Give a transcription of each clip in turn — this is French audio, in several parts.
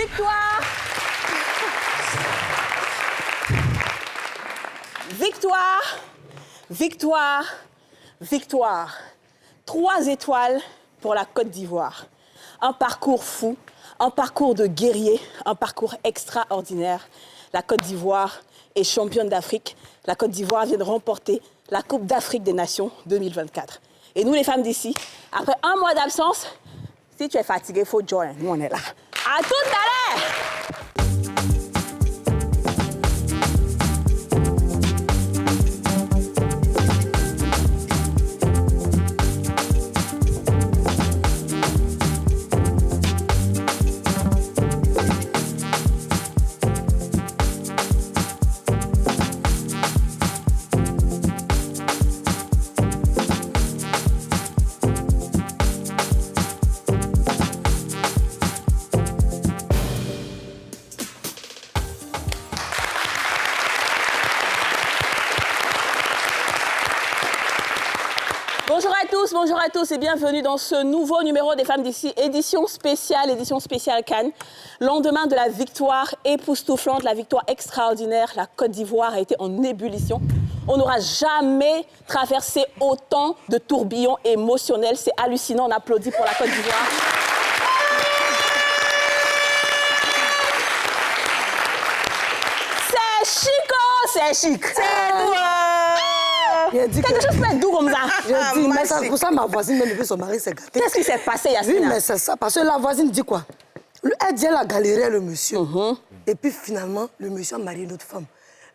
Victoire! Victoire! Victoire! Victoire! 3 étoiles pour la Côte d'Ivoire. Un parcours fou, un parcours de guerrier, un parcours extraordinaire. La Côte d'Ivoire est championne d'Afrique. La Côte d'Ivoire vient de remporter la Coupe d'Afrique des Nations 2024. Et nous, les femmes d'ici, après 1 mois d'absence, si tu es fatiguée, il faut join. Nous, on est là. À tout à l'heure! Bonjour à tous et bienvenue dans ce nouveau numéro des Femmes d'ici, édition spéciale Cannes. Lendemain de la victoire époustouflante, la victoire extraordinaire, la Côte d'Ivoire a été en ébullition. On n'aura jamais traversé autant de tourbillons émotionnels. C'est hallucinant, on applaudit pour la Côte d'Ivoire. C'est chico, c'est chic. C'est toi. Quelque chose peut être doux comme ça. Je dis, mais ça, pour ça, ma voisine, même depuis son mari, s'est gâtée. Qu'est-ce qui s'est passé, Yasmina? Oui, mais c'est ça, parce que la voisine dit quoi? Elle dit, elle a galéré le monsieur. Et puis finalement, le monsieur a marié une autre femme.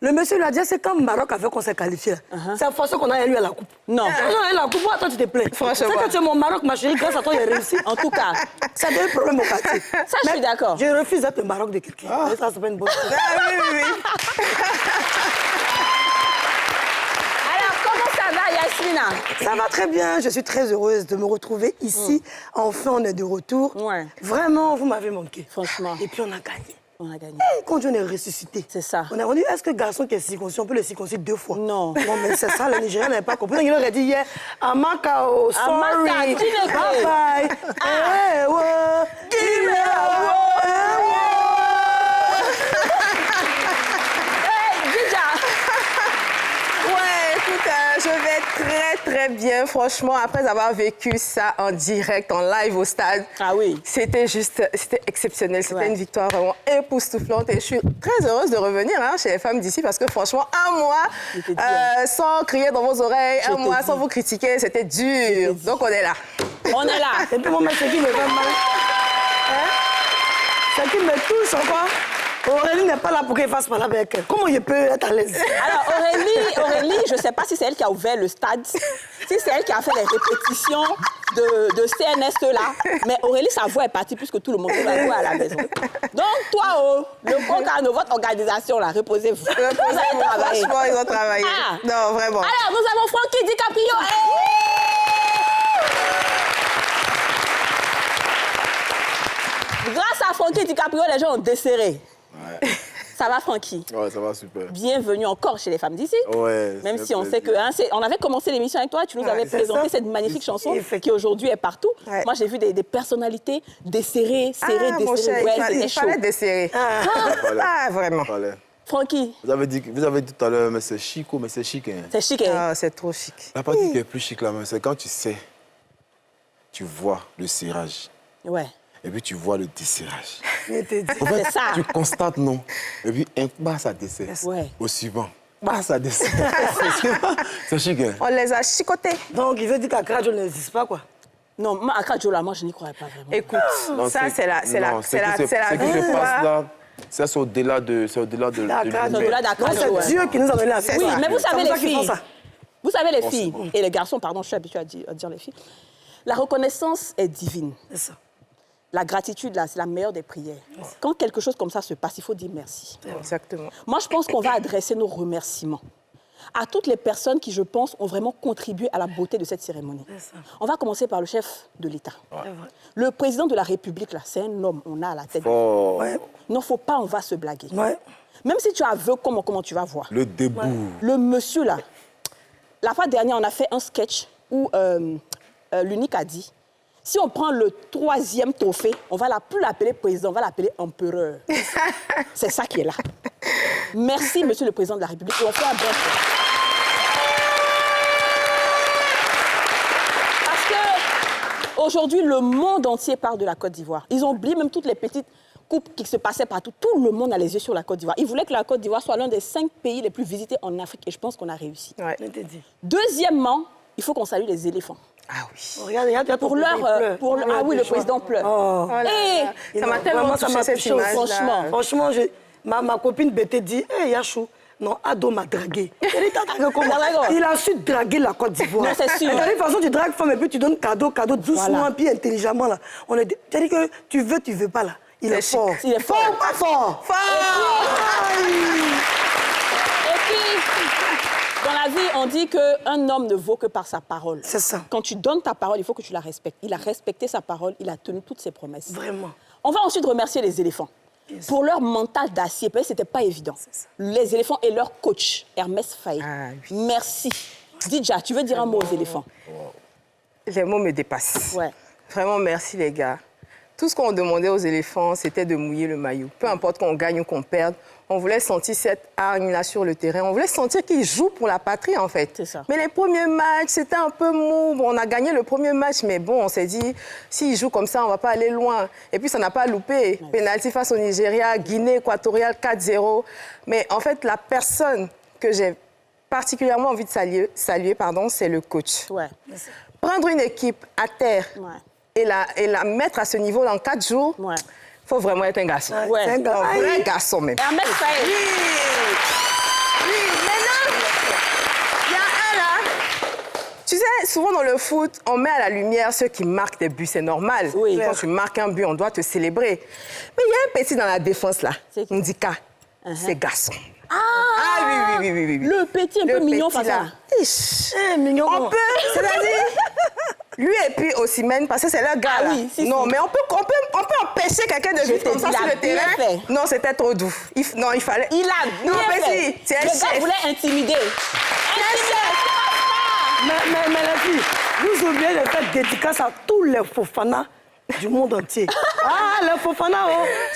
Le monsieur lui a dit, c'est quand Maroc avait qu'on s'est qualifié. C'est forcé qu'on a élu à la coupe. Non. On a eu la coupe, toi, tu te plains. Franchement. C'est que tu es mon Maroc, ma chérie, grâce à toi, j'ai réussi. En tout cas. Ça devient un problème au quartier. Ça, je suis d'accord. Je refuse d'être le Maroc de quelqu'un. Ça, c'est pas une bonne chose. Oui. Yasmina. Ça va très bien, je suis très heureuse de me retrouver ici. Enfin, on est de retour. Ouais. Vraiment, vous m'avez manqué. Franchement. Et puis, on a gagné. On a gagné. Et quand on est ressuscité. C'est ça. On a dit, est-ce que garçon qui est circoncis, on peut le circoncire 2 fois? Non. Non, mais c'est ça, les Nigériens n'avaient pas compris. Ils leur ont dit hier, Amakao, sorry. Amaka, qui n'est bye bye. Eh, ouais. Give me a je vais très bien, franchement, après avoir vécu ça en direct, en live au stade. Ah oui. C'était exceptionnel. C'était une victoire vraiment époustouflante. Et je suis très heureuse de revenir chez les femmes d'ici parce que franchement, 1 mois sans crier dans vos oreilles, 1 mois sans vous critiquer, c'était dur. Donc on est là. On est là. Et puis moi, ce qui me fait mal, ce qui me touche encore, Aurélie n'est pas là pour qu'elle fasse mal avec elle. Comment je peux être à l'aise? Alors, Aurélie, je ne sais pas si c'est elle qui a ouvert le stade, si c'est elle qui a fait les répétitions de CNS là, mais Aurélie, sa voix est partie puisque tout le monde va jouer à la maison. Donc, toi, le Concano, votre organisation, là, reposez-vous. Reposez-vous, franchement, ils ont travaillé. Non, vraiment. Alors, nous avons Francky DiCaprio. Grâce à Francky DiCaprio, les gens ont desserré. Ouais. Ça va, Francky? Ouais, ça va super. Bienvenue encore chez les femmes d'ici. Ouais. Même si on sait que... on avait commencé l'émission avec toi, tu nous avais présenté cette magnifique chanson qui aujourd'hui est partout. Ouais. Moi, j'ai vu des personnalités desserrées, serrées, desserrées. Ouais, il fallait desserrer. Vraiment. Francky. Vous avez dit tout à l'heure, mais c'est chic, mais c'est chic. Hein. C'est chic, hein? C'est trop chic. La partie qui est plus chic, là, c'est quand tu sais, tu vois le serrage. Ouais. Et puis tu vois le desserrage. En fait, ça. Tu constates, non. Et puis, ça dessert. Ouais. Au suivant. Ça dessert. C'est chic, hein? On les a chicotés. Donc, il veut dire qu'Accra Joe n'existe pas, quoi? Non, Accra Joe, là, moi, je n'y croyais pas vraiment. Écoute, ça, c'est la Ce qui se passe là, c'est au-delà de... C'est au-delà d'Accra Joe. C'est Dieu qui nous a donné la fête. Oui, mais vous savez, les filles... Vous savez, les filles, et les garçons, pardon, je suis habituée à dire les filles, la reconnaissance est divine. C'est ça. La gratitude, là, c'est la meilleure des prières. Quand quelque chose comme ça se passe, il faut dire merci. Exactement. Moi, je pense qu'on va adresser nos remerciements à toutes les personnes qui, je pense, ont vraiment contribué à la beauté de cette cérémonie. On va commencer par le chef de l'État. Ouais. Le président de la République, là, c'est un homme, on a à la tête. Ouais. Non, faut pas, on va se blaguer. Ouais. Même si tu es aveugle, comment tu vas voir? Le debout. Ouais. Le monsieur, là, la fois dernière, on a fait un sketch où l'unique a dit Si on prend le 3e trophée, on va plus l'appeler président, on va l'appeler empereur. C'est ça qui est là. Merci, Monsieur le Président de la République. Et on fait un bon choix. Parce qu'aujourd'hui, le monde entier parle de la Côte d'Ivoire. Ils ont oublié même toutes les petites coupes qui se passaient partout. Tout le monde a les yeux sur la Côte d'Ivoire. Ils voulaient que la Côte d'Ivoire soit l'un des 5 pays les plus visités en Afrique. Et je pense qu'on a réussi. Ouais. Deuxièmement, il faut qu'on salue les éléphants. Ah oui. Oh, regarde, Pour leur... ah oui, le président pleure. Oh. Et... Ça m'a tellement touché cette image. Franchement. Ma copine Bété dit, hé Yachou, non, Ado m'a dragué. Il a su draguer la Côte d'Ivoire. Non, c'est sûr. De toute façon, tu dragues femme et puis tu donnes cadeau, doucement, Voilà. puis intelligemment. Là. C'est-à-dire que tu veux pas, là. Il est fort. Il est fort. Fort ou pas fort? Et puis, dans la vie, on dit qu'un homme ne vaut que par sa parole. C'est ça. Quand tu donnes ta parole, il faut que tu la respectes. Il a respecté sa parole, il a tenu toutes ses promesses. Vraiment. On va ensuite remercier les éléphants. Pour leur mental d'acier, parce que ce n'était pas évident. Les éléphants et leur coach, Hermès Faye. Ah, oui. Merci. Didja, tu veux dire un mot aux éléphants? Les mots me dépassent. Ouais. Vraiment, merci les gars. Tout ce qu'on demandait aux éléphants, c'était de mouiller le maillot. Peu importe qu'on gagne ou qu'on perde, on voulait sentir cette hargne-là sur le terrain. On voulait sentir qu'ils jouent pour la patrie, en fait. C'est ça. Mais les premiers matchs, c'était un peu mou. Bon, on a gagné le premier match, mais bon, on s'est dit, s'ils jouent comme ça, on ne va pas aller loin. Et puis, ça n'a pas loupé. Ouais. Pénalty face au Nigeria, Guinée équatoriale 4-0. Mais en fait, la personne que j'ai particulièrement envie de saluer, c'est le coach. Ouais. Prendre une équipe à terre... Ouais. Et la mettre à ce niveau en 4 jours, il faut vraiment être un garçon. Ouais. Un vrai garçon même. Hermès Faye. Oui. Maintenant, il y a un là. Tu sais, souvent dans le foot, on met à la lumière ceux qui marquent des buts, c'est normal. Oui. Quand tu marques un but, on doit te célébrer. Mais il y a un petit dans la défense là, Ndika, c'est garçon. Ah oui. Le petit un peu mignon face à là. Mignon. On peut, c'est-à-dire... Lui et puis Osimhen, parce que c'est leur gars là. Oui, non, mais on peut empêcher quelqu'un de vivre comme ça sur le terrain. Fait. Non, c'était trop doux. Il fallait... Il a bien fait. Si, le gars voulait intimider. Mais la fille, vous oubliez de faire dédicace à tous les Fofana du monde entier. Ah, les Fofana,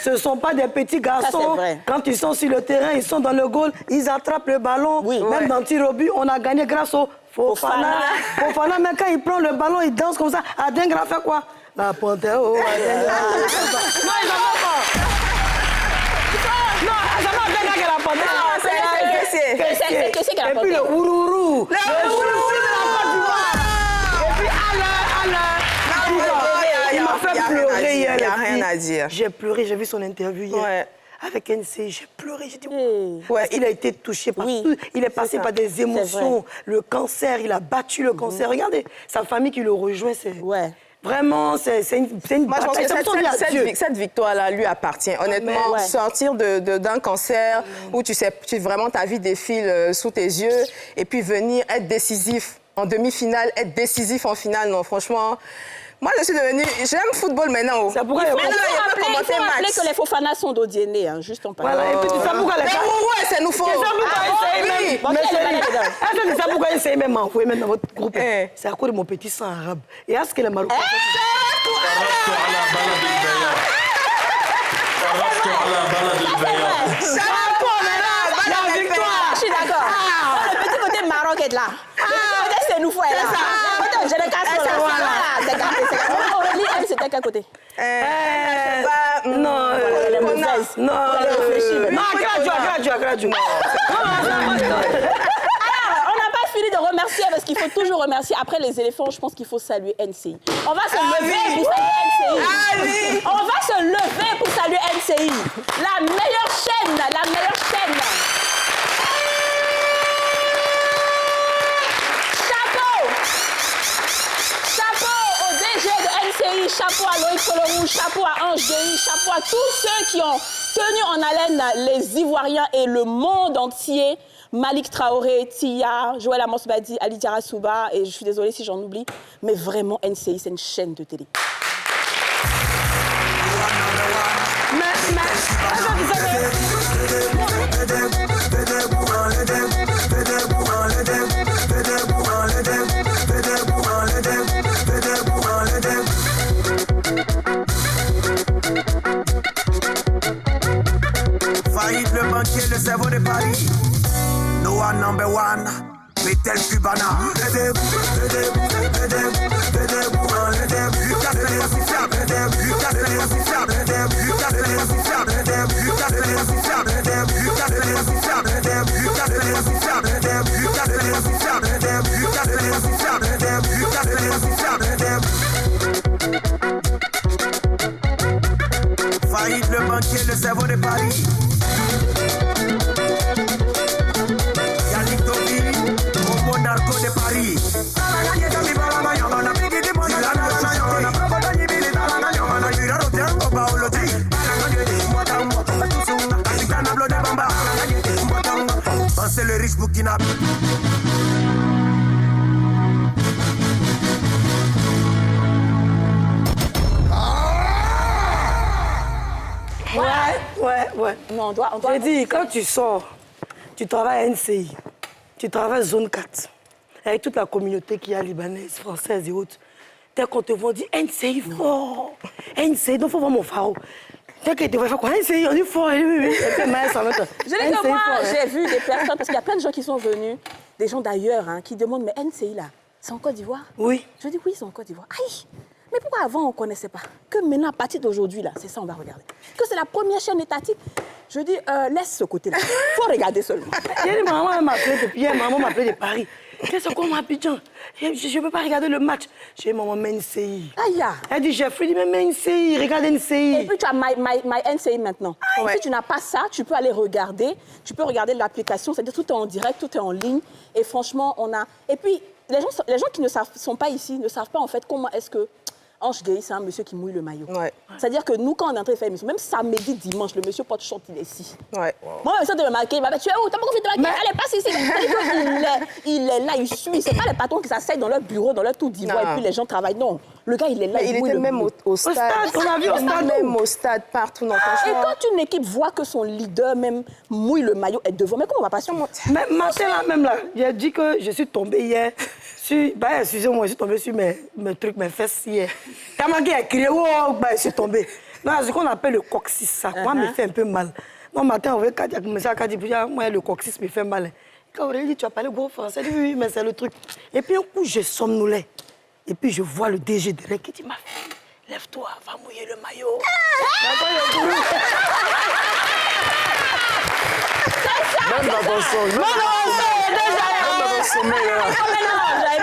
ce ne sont pas des petits garçons. Ça, quand ils sont sur le terrain, ils sont dans le goal, ils attrapent le ballon. Oui. Même dans le tir au but, on a gagné grâce au Fofana. Fofana, mais quand il prend le ballon, il danse comme ça. Adengra fait quoi? La panthère, Adengra. Non, ils n'en ont pas. Non, ça va Adengra que la panthère. Non, c'est Et puis le ourourou. Le ourourou de la Côte d'Ivoire. Et puis il m'a fait pleurer hier. Il n'y a rien à dire. J'ai pleuré, j'ai vu son interview hier. Ouais. Avec NC, j'ai pleuré, j'ai dit, il a été touché par tout. Il est passé par des émotions, le cancer, il a battu le cancer. Regardez, sa famille qui le rejoint, c'est... Vraiment, c'est une Moi, je pense que cette victoire-là lui appartient. Honnêtement, sortir d'un cancer où tu sais vraiment ta vie défile sous tes yeux et puis venir être décisif en demi-finale, être décisif en finale, non, franchement... Moi, je suis devenue... J'aime le football maintenant. C'est pourquoi il faut rappeler que les Fofanas sont d'Odiéné, hein, juste en parlant. Voilà, et puis tu sais pourquoi les gars... Mais c'est nous faux. Tu sais pourquoi ils essayent même... Mais chérie, tu sais pourquoi ils essayent même m'envoyer même dans votre groupe? C'est à cause de mon petit sang arabe. Et est-ce que les Marocains... La victoire. Je suis d'accord. Le petit côté Maroc est là. Le petit côté c'est nous faux est là. Je le casse là. Voilà. Aurélie, elle, c'était à quel côté? Non, elle est mauvaise. Non, gradué. Alors, on n'a pas fini de remercier parce qu'il faut toujours remercier. Après les éléphants, je pense qu'il faut saluer NCI. On va se lever pour saluer NCI. On va se lever pour saluer NCI. La meilleure chaîne, Chapeau à Loïc Solomou, chapeau à Ange Guéry, chapeau à tous ceux qui ont tenu en haleine les Ivoiriens et le monde entier. Malik Traoré, Tia, Joël Amos Badi, Ali Diarra Souba, et je suis désolée si j'en oublie, mais vraiment NCI, c'est une chaîne de télé. one, Betel Cubana. Faillite le banquier, le cerveau de Paris. Yannick Tobi, Momo Narco de Paris. C'est le riche Burkina. Ouais. Non, on doit... J'ai dit, quand tu sors, tu travailles à NCI, tu travailles zone 4, avec toute la communauté qui est libanaise, française et autres. Dès qu'on te voit, on dit NCI fort. NCI, donc il faut voir mon pharaon. Dès qu'ils te voient, quoi NCI, on dit fort. Je dis que moi, j'ai vu des personnes, parce qu'il y a plein de gens qui sont venus, des gens d'ailleurs, hein, qui demandent, mais NCI là, c'est en Côte d'Ivoire? Oui. Je dis oui, c'est en Côte d'Ivoire. Aïe! Mais pourquoi avant on ne connaissait pas? Que maintenant, à partir d'aujourd'hui, là, c'est ça, on va regarder. Que c'est la première chaîne étatique. Je dis, laisse ce côté-là. Il faut regarder seulement. Maman m'a appelé depuis hier, maman m'a appelé de Paris. Qu'est-ce qu'on m'a dit? Je ne peux pas regarder le match. J'ai dit, maman, mais NCI. Aïe! Elle dit, Jeffrey, dit, mais NCI, regarde NCI. Et puis tu as My NCI maintenant. Ouais. Si tu n'as pas ça, tu peux aller regarder. Tu peux regarder l'application, c'est-à-dire tout est en direct, tout est en ligne. Et franchement, on a... Et puis, les gens qui ne sont pas ici ne savent pas en fait comment est-ce que... Ange Gay, c'est un monsieur qui mouille le maillot. Ouais. C'est-à-dire que nous, quand on est en train de faire l'émission, même samedi, dimanche, le monsieur porte short, il est ici. Ouais. Wow. Moi, le monsieur de me marquer, il m'a dit, tu es où? T'as pas confié de te marquer? Allez, passe ici. Il est là, il suit. C'est pas les patrons qui s'asseyent dans leur bureau, dans leur tour d'ivoire, et puis les gens travaillent. Non. Le gars, il est là. Mais il était même au stade. On a vu au stade. Même au stade, partout. Non, et quand une équipe voit que son leader même mouille le maillot est devant, mais comment on va pas sur moi? Mais matin là, même là, j'ai dit que je suis tombée hier. Excusez-moi, je suis tombée sur mes trucs, mes fesses hier. Kamagé a crié, je suis tombée. Non, ce qu'on appelle le coccyx, ça, moi, me fait un peu mal. Moi, matin, on veut dire, moi, le coccyx me fait mal. Quand Aurélie dit, tu as parlé gros français, je dis, oui, mais c'est le truc. Et puis, un coup, je somnolais. Et puis, je vois le DG direct qui dit, ma fille, lève-toi, va mouiller le maillot. Même dans ton sommeil.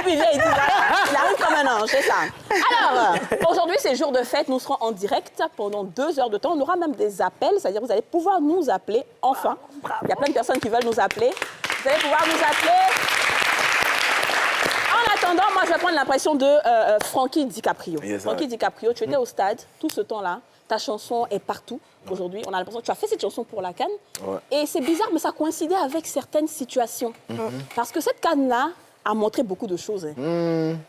Il arrive comme un ange, c'est ça. Alors, aujourd'hui, c'est jour de fête. Nous serons en direct pendant 2 heures de temps. On aura même des appels, c'est-à-dire vous allez pouvoir nous appeler, enfin. Il y a plein de personnes qui veulent nous appeler. Vous allez pouvoir nous appeler. En attendant, moi, je vais prendre l'impression de Frankie DiCaprio. Yes, Frankie DiCaprio, tu étais au stade tout ce temps-là. Ta chanson est partout. Aujourd'hui, on a l'impression que tu as fait cette chanson pour la CAN. Ouais. Et c'est bizarre, mais ça coïncidait avec certaines situations. Parce que cette CAN-là a montré beaucoup de choses. On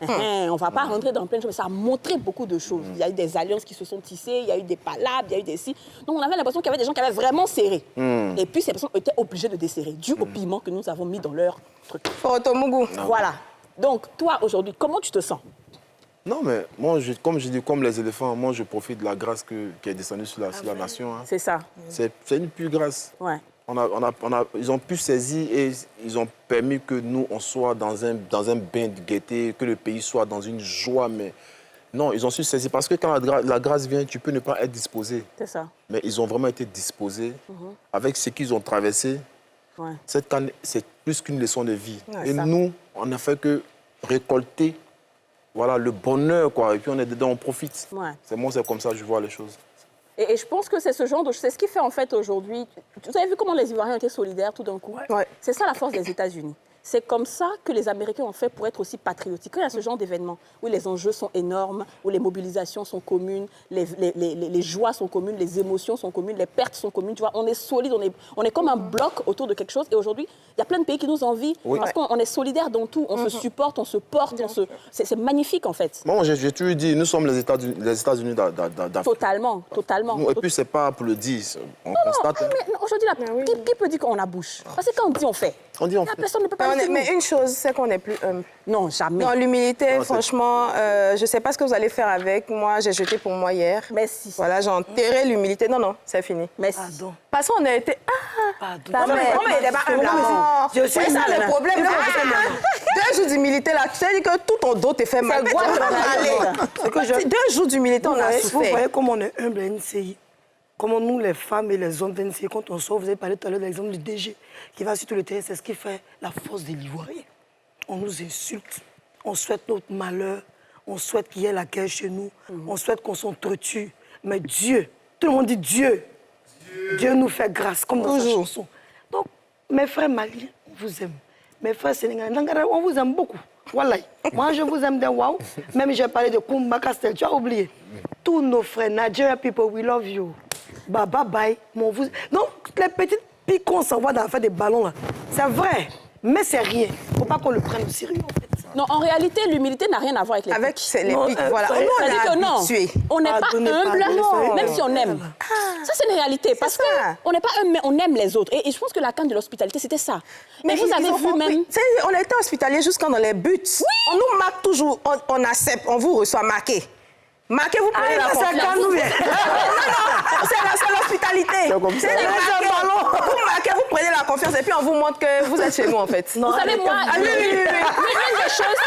ne va pas rentrer dans plein de choses, mais ça a montré beaucoup de choses. Il y a eu des alliances qui se sont tissées, il y a eu des palabres, il y a eu des si. Donc on avait l'impression qu'il y avait des gens qui avaient vraiment serré. Et puis ces personnes étaient obligées de desserrer, dû au piment que nous avons mis dans leur truc. Voilà. Donc toi, aujourd'hui, comment tu te sens? Non, mais moi, comme les éléphants, moi, je profite de la grâce qui est descendue sur la nation. Hein. C'est ça. C'est une pure grâce. Ouais. Ils ont pu saisir et ils ont permis que nous, on soit dans un bain de gaieté, que le pays soit dans une joie. Mais non, ils ont su saisir. Parce que quand la grâce vient, tu peux ne pas être disposé. C'est ça. Mais ils ont vraiment été disposés avec ce qu'ils ont traversé. Ouais. Cette canne, c'est plus qu'une leçon de vie. Ouais, et ça. Nous, on n'a fait que récolter le bonheur, quoi. Et puis on est dedans, on profite. Ouais. C'est comme ça que je vois les choses. Et je pense que c'est ce genre de... C'est ce qui fait en fait aujourd'hui... Vous avez vu comment les Ivoiriens étaient solidaires tout d'un coup? Ouais. C'est ça la force des États-Unis. C'est comme ça que les Américains ont fait pour être aussi patriotiques. Quand il y a ce genre d'événements où les enjeux sont énormes, où les mobilisations sont communes, les joies sont communes, les émotions sont communes, les pertes sont communes, tu vois, on est solide, on est comme un bloc autour de quelque chose. Et aujourd'hui, il y a plein de pays qui nous envient parce qu'on est solidaires dans tout. On se supporte, on se porte, c'est magnifique en fait. Moi, j'ai toujours dit, nous sommes les États-Unis d'Afrique. Totalement. Et puis, c'est pas pour le dire, on constate. Mais aujourd'hui, qui peut dire qu'on a bouche? Parce que quand on dit, on fait. On dit, on fait. Personne ne peut pas Mais une chose, c'est qu'on n'est plus humble. Non, jamais. Dans l'humilité, franchement, je ne sais pas ce que vous allez faire avec. Moi, j'ai jeté pour moi hier. Merci. Voilà, j'ai enterré l'humilité. Non, c'est fini. Merci. Pardon. Parce qu'on a été... Pardon. Comment il n'était pas humble avant? Je suis C'est ça le problème. 2 jours d'humilité, là, tu sais dit que tout ton dos t'est fait mal. C'est que je... 2 jours d'humilité, on a Vous souffert. voyez comment on est humble à NCI. Comment nous, les femmes et les hommes de NCI, quand on sort, vous avez parlé tout à l'heure de l'exemple du DG qui va sur tout le terrain, c'est ce qui fait la force de l'Ivoirien. On nous insulte, on souhaite notre malheur, on souhaite qu'il y ait la guerre chez nous, on souhaite qu'on s'entretue. Mais Dieu, tout le monde dit Dieu. Dieu nous fait grâce, comme dans sa chanson. Donc, mes frères maliens, on vous aime. Mes frères sénégalais, on vous aime beaucoup. Voilà. Moi, je vous aime de wow. Même j'ai parlé de Kumba Castel, tu as oublié. Tous nos frères, Nigeria people, we love you. Bye bye bye. Donc, les petites piques qu'on s'envoie dans l'affaire des ballons, là, c'est vrai, mais c'est rien. Il ne faut pas qu'on le prenne au sérieux, en fait. Non, en réalité, l'humilité n'a rien à voir avec les piques. Les piques, voilà. C'est-à-dire que non, on n'est pas humble, même si on aime. Ça, c'est une réalité, parce qu'on n'est pas humble, mais on aime les autres. Et je pense que la canne de l'hospitalité, c'était ça. Mais vous avez vu même... On a été hospitaliers jusqu'à dans les buts. Oui. On nous marque toujours, on accepte, on vous reçoit marqué. Marquez, vous prenez la confiance. C'est l'hospitalité. C'est les ballons. Vous marquez, vous prenez la confiance et puis on vous montre que vous êtes chez nous, en fait. Vous savez, moi,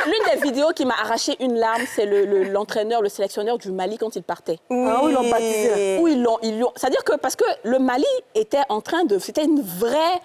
l'une des vidéos qui m'a arraché une larme, c'est l'entraîneur, le sélectionneur du Mali quand il partait. Ah oui, ils l'ont baptisé. Où ils l'ont... C'est-à-dire que, parce que le Mali était en train de... C'était une vraie...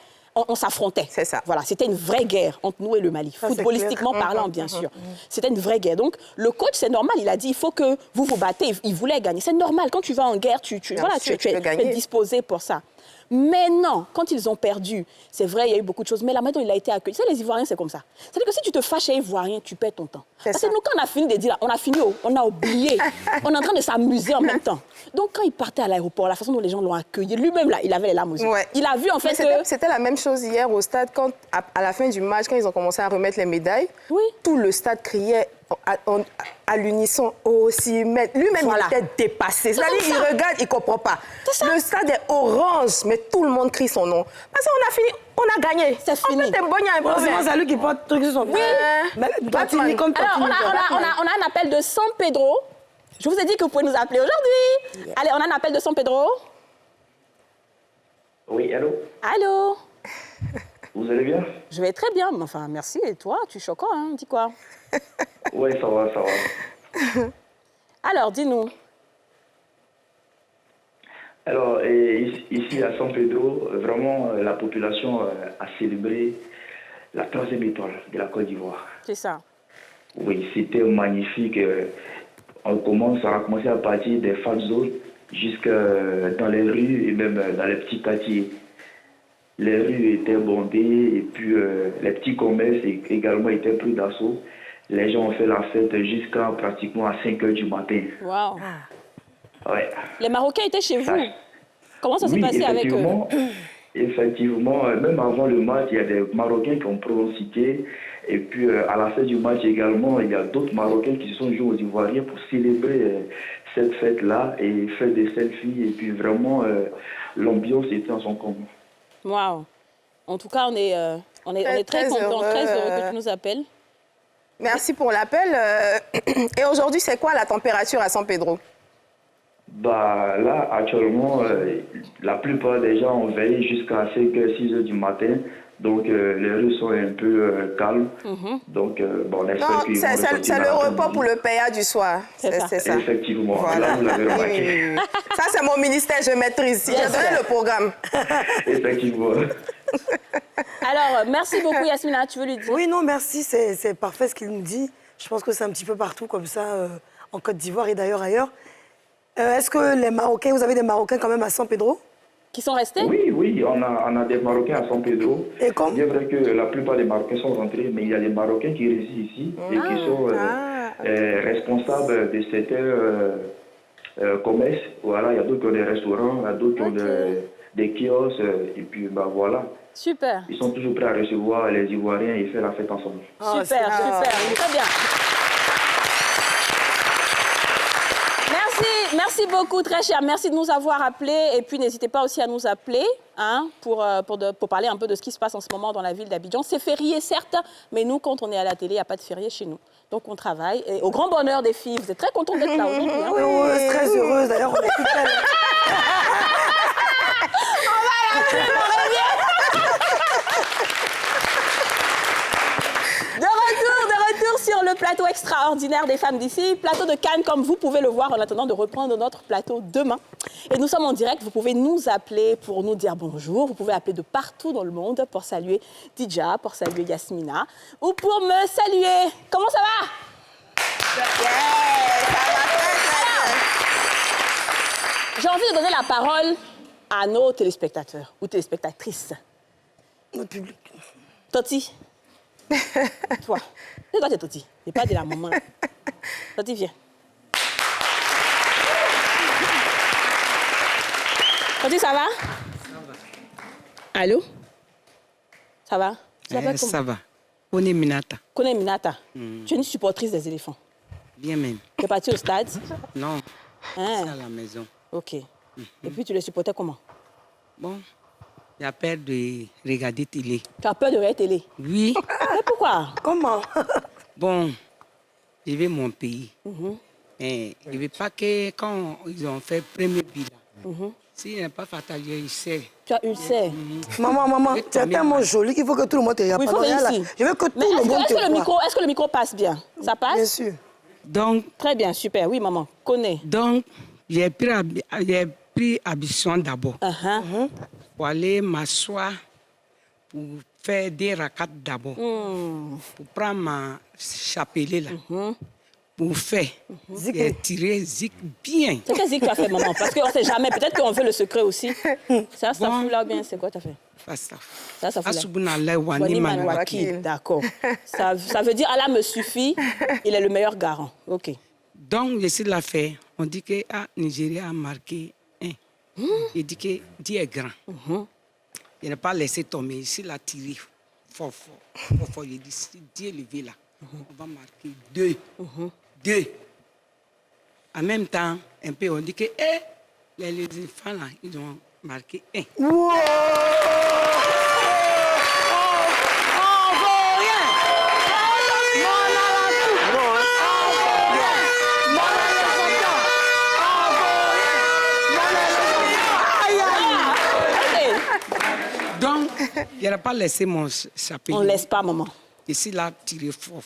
On s'affrontait. C'est ça. Voilà, c'était une vraie guerre entre nous et le Mali, footballistiquement parlant, bien sûr. C'était une vraie guerre. Donc, le coach, c'est normal, il a dit, il faut que vous vous battez. Il voulait gagner. C'est normal, quand tu vas en guerre, tu es disposé pour ça. Mais non, quand ils ont perdu, c'est vrai, il y a eu beaucoup de choses, mais là maintenant, il a été accueilli. Tu sais, les Ivoiriens, c'est comme ça. C'est-à-dire que si tu te fâches à Ivoirien, tu perds ton temps. Parce que nous, quand on a fini de dire, on a fini, on a oublié. On est en train de s'amuser en même temps. Donc, quand il partait à l'aéroport, la façon dont les gens l'ont accueilli, lui-même, là, il avait les larmes aux yeux. Ouais. Il a vu, en fait, que... C'était la même chose hier au stade, quand, à la fin du match, quand ils ont commencé à remettre les médailles, tout le stade criait à l'unisson aussi. Lui-même, il était dépassé. C'est-à-dire, il regarde, il ne comprend pas. Le stade est orange, mais tout le monde crie son nom. Parce qu'on a fini, on a gagné. C'est fini. En fait, c'est lui qui porte le truc sur son oui. Alors, on a un appel de San Pedro. Je vous ai dit que vous pouvez nous appeler aujourd'hui. Allez, on a un appel de San Pedro. Oui, allô? Allô? Vous allez bien? Je vais très bien. Enfin, merci. Et toi, tu es choquant, hein? Dis quoi? Oui, ça va, ça va. Alors, dis-nous. Alors, ici à San Pedro, vraiment, la population a célébré la 3e étoile de la Côte d'Ivoire. C'est ça. Oui, c'était magnifique. On a commencé à partir des fan zones jusque dans les rues et même dans les petits quartiers. Les rues étaient bondées et puis les petits commerces également étaient pris d'assaut. Les gens ont fait la fête jusqu'à pratiquement à 5 h du matin. Waouh. Ouais. Les Marocains étaient chez vous. Comment ça s'est passé avec eux? Effectivement, même avant le match, il y a des Marocains qui ont pronostiqué. Et puis, à la fin du match également, il y a d'autres Marocains qui se sont joués aux Ivoiriens pour célébrer cette fête-là et faire des selfies. Et puis, vraiment, l'ambiance était en son commun. Waouh. En tout cas, on est très contents, très heureux que tu nous appelles. Merci pour l'appel. Et aujourd'hui, c'est quoi la température à San Pedro? Bah, là, actuellement, la plupart des gens ont veillé jusqu'à 5 h, 6 h du matin. Donc, les rues sont un peu calmes. Donc, bon, on espère qu'ils vont c'est le repos pour le PA du soir. C'est ça. Effectivement. Voilà. Là, vous l'avez remarqué. Ça, c'est mon ministère, je maîtrise. J'ai donné le programme. Effectivement. Alors, merci beaucoup, Yasmina. Tu veux lui dire? Oui, non, merci. C'est parfait ce qu'il nous dit. Je pense que c'est un petit peu partout comme ça, en Côte d'Ivoire et d'ailleurs ailleurs. Est-ce que les Marocains, vous avez des Marocains quand même à San Pedro? Qui sont restés? Oui, on a des Marocains à San Pedro. Et comme? Il est vrai que la plupart des Marocains sont rentrés, mais il y a des Marocains qui résident ici et qui sont responsables de certains commerces. Voilà, il y a d'autres qui ont des restaurants, il y a d'autres qui ont des kiosques, et puis bah, voilà. Super. Ils sont toujours prêts à recevoir les Ivoiriens et faire la fête ensemble. Super. Très bien. Merci Merci beaucoup, très cher. Merci de nous avoir appelés. Et puis, n'hésitez pas aussi à nous appeler pour parler un peu de ce qui se passe en ce moment dans la ville d'Abidjan. C'est férié, certes, mais nous, quand on est à la télé, il n'y a pas de férié chez nous. Donc, on travaille. Et au grand bonheur des filles, vous êtes très contentes d'être là aujourd'hui. Hein? Oui, très heureuse. D'ailleurs, on est toutes belles. On va l'appeler, on revient. De retour sur le plateau extraordinaire des femmes d'ici, plateau de Cannes, comme vous pouvez le voir en attendant de reprendre notre plateau demain. Et nous sommes en direct, vous pouvez nous appeler pour nous dire bonjour, vous pouvez appeler de partout dans le monde pour saluer Tidja, pour saluer Yasmina, ou pour me saluer. Comment ça va? Yeah, ça va très bien. J'ai envie de donner la parole à nos téléspectateurs ou téléspectatrices. Notre public. Toti. Toi. C'est toi, t'es Toti. C'est pas de la maman. Toti, viens. Toti, ça va? Ça va. Allô? Ça va? Ça va. Kone Minata. Kone Minata. Tu es une supportrice des éléphants. Bien même. Tu es partie au stade? Non. Hein? C'est à la maison. OK. Et puis, tu les supportais comment? Bon, j'ai peur de regarder télé. Tu as peur de regarder télé? Oui. Mais pourquoi? Comment? Bon, je vais mon pays. Mais je ne veux pas que quand ils ont fait le premier bilan, s'il n'est pas fatigué, il sait. Tu as ulcère. Maman, tu es tellement jolie qu'il faut que tout le monde te regarde. Oui, il faut que ici. Je veux que tout le monde te voit. Est-ce que le micro passe bien? Ça passe? Bien sûr. Donc, très bien, super. Oui, maman, connais. Donc, j'ai pris ambition d'abord. Pour aller m'asseoir, pour faire des rakats d'abord. Pour prendre ma chapelet là. Pour faire. Et tirer zik bien. C'est quel zik tu as fait, maman? Parce qu'on ne sait jamais. Peut-être qu'on veut le secret aussi. Ça fout là bien. C'est quoi tu as fait? Ça fout là. D'accord. Ça veut dire Allah me suffit. Il est le meilleur garant. OK. Donc, je suis là fait. On dit que Nigeria a marqué 1. Il dit que Dieu est grand. Il n'a pas laissé tomber. Ici, il a tiré fort. Il dit, si Dieu est levé là, on va marquer 2. 2. En même temps, un peu, on dit que les enfants là, ils ont marqué 1. Wow! Donc, il n'a pas laissé mon chapelet. On ne laisse pas, maman. Ici, là, tiré fort.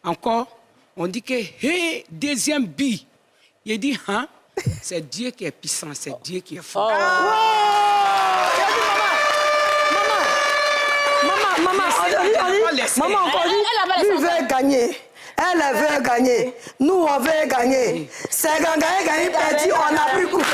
Encore, on dit que, deuxième but. Il dit, c'est Dieu qui est puissant, c'est Dieu qui est fort. Maman, encore dit, lui veut gagner. Elle veut gagner. Nous, on veut gagner. C'est gagner, perdu, on a plus coupé.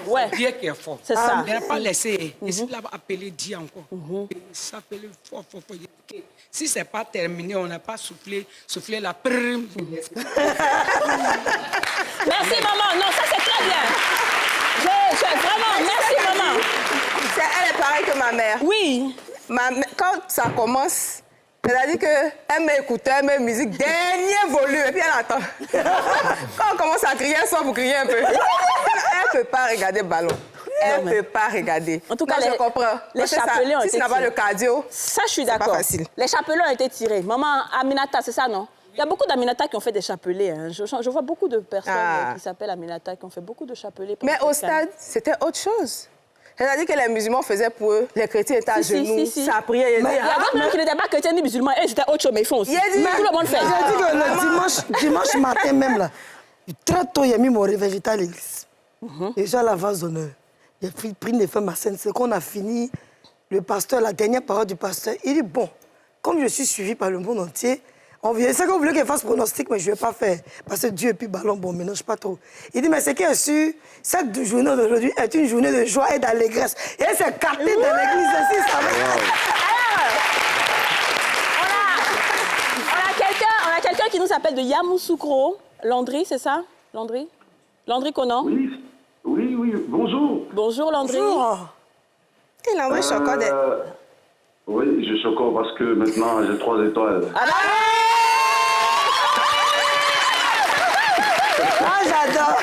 Voilà, Dieu qui est fort. C'est ça. Il n'a pas laissé. Ici, il a appelé Dieu encore. Il s'appelle fort. Si ce n'est pas terminé, on n'a pas soufflé la prime. Merci, maman. Non, ça, c'est très bien. Vraiment, merci, maman. Elle est pareille que ma mère. Oui. Quand ça commence, c'est-à-dire qu'elle m'écoutait, elle met musique, dernier volume, et puis elle attend. Quand on commence à crier, elle sort pour crier un peu. Elle ne peut pas regarder le ballon. Elle ne peut pas regarder. En tout cas, je comprends. Les chapelets ont été tirés. Si tu n'as pas le cardio, ça, je suis d'accord. C'est pas facile. Les chapelets ont été tirés. Maman Aminata, c'est ça, non? Il y a beaucoup d'Aminata qui ont fait des chapelets. Hein. Je vois beaucoup de personnes qui s'appellent Aminata qui ont fait beaucoup de chapelets. Mais au stade, c'était autre chose. C'est-à-dire que les musulmans faisaient pour eux, les chrétiens étaient à genoux, ça priait. Il y a d'autres même qui n'étaient pas chrétiens ni musulmans, et c'était autre chose, mais ils font aussi. Tout le monde fait. J'ai dit que le dimanche matin même, là, très tôt, il a mis mon réveil, j'étais à l'église. Déjà à la vase d'honneur. J'ai pris les femmes à scène. C'est qu'on a fini, le pasteur, la dernière parole du pasteur, il dit, bon, comme je suis suivi par le monde entier, c'est qu'on voulait qu'elle fasse pronostic, mais je ne vais pas faire. Parce que Dieu et puis ballon, bon, mélange pas trop. Il dit, mais c'est qu'il est sûr, cette journée d'aujourd'hui est une journée de joie et d'allégresse. Et elle s'est captée dans l'église aussi, ça va. On a quelqu'un qui nous appelle de Yamoussoukro. Landry, c'est ça? Landry Conan? Oui, bonjour. Bonjour, Landry. Bonjour. Et Landry, je suis encore Oui, je suis encore parce que maintenant j'ai 3 étoiles. Ah, j'adore.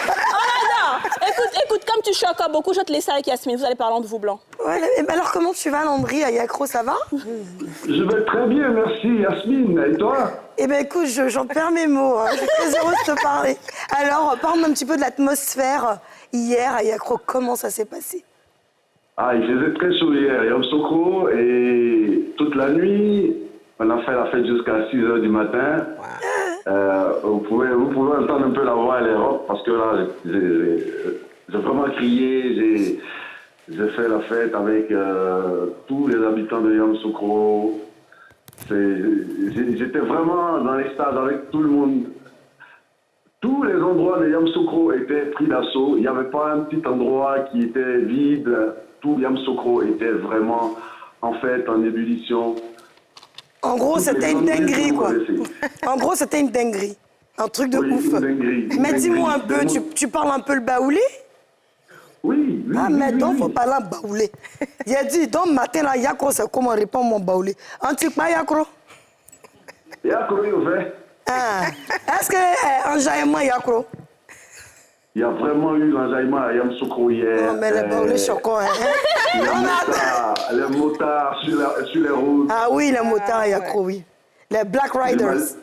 Écoute, comme tu choques beaucoup, je vais te laisser avec Yasmine. Vous allez parler entre vous blancs. Ouais, et ben alors, comment tu vas, Landry, à Yakro, ça va? Je vais très bien, merci Yasmine. Et toi? Eh bien, écoute, j'en perds mes mots. Hein. Je suis très heureuse de te parler. Alors, parle-moi un petit peu de l'atmosphère hier à Yakro. Comment ça s'est passé? Ah, il faisait très chaud hier, Yam Sokro, et toute la nuit, on a fait la fête jusqu'à 6 h du matin. Vous pouvez entendre un peu la voix, elle est rock, parce que là, j'ai vraiment crié, j'ai fait la fête avec tous les habitants de Yam Sokro. J'étais vraiment dans les stades avec tout le monde. Tous les endroits de Yam Sokro étaient pris d'assaut. Il n'y avait pas un petit endroit qui était vide. Tout Yam Sokro était vraiment, en fait, en ébullition. En gros, c'était une dinguerie, quoi. En gros, c'était une dinguerie. Un truc de ouf. Une dinguerie. Mais dis-moi un peu, tu parles un peu le baoulé? Oui. Ah, mais donc, faut parler en baoulé. Il a dit, donc, matin, là, Yakro, c'est comment répondre mon baoulé. Antique, pas Yakro? Yakro, il fait. Ah. Est-ce que enjaillement Yakro? Il y a vraiment eu l'enjaillement à Yam Sokro hier. Non, mais les baoulés choquants, hein. Les motards sur les routes. Ah oui, les motards à Yakro, oui. Les Black Riders.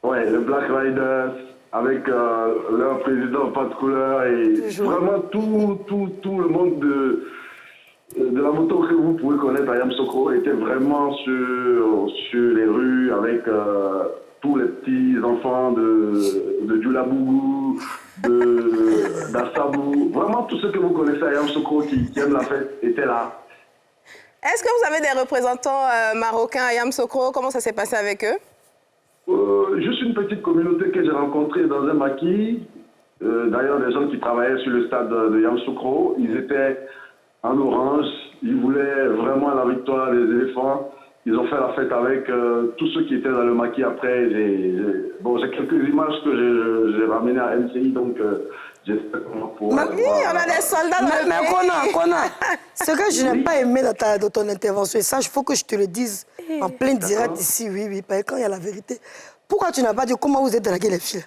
Oui, les Black Riders, avec leur président, pas de couleur, et vraiment tout le monde de la moto que vous pouvez connaître à Yam Sokro était vraiment sur les rues avec tous les petits enfants de Djoulabougou, d'Assabou. Vraiment tout ce que vous connaissez à Yam Sokro qui aiment la fête était là. Est-ce que vous avez des représentants marocains à Yam Sokro? Comment ça s'est passé avec eux? Juste une petite communauté que j'ai rencontrée dans un maquis. D'ailleurs, des gens qui travaillaient sur le stade de Yam Sokro. Ils étaient en orange. Ils voulaient vraiment la victoire des éléphants. Ils ont fait la fête avec tous ceux qui étaient dans le maquis après. J'ai quelques images que j'ai ramenées à MCI, donc j'espère qu'on va pouvoir... Oui, on a des soldats dans le Mais Kona, ce que je n'ai pas aimé dans ton intervention, et ça, il faut que je te le dise en plein direct ici, oui, parce que quand il y a la vérité. Pourquoi tu n'as pas dit comment vous êtes dragué les filles?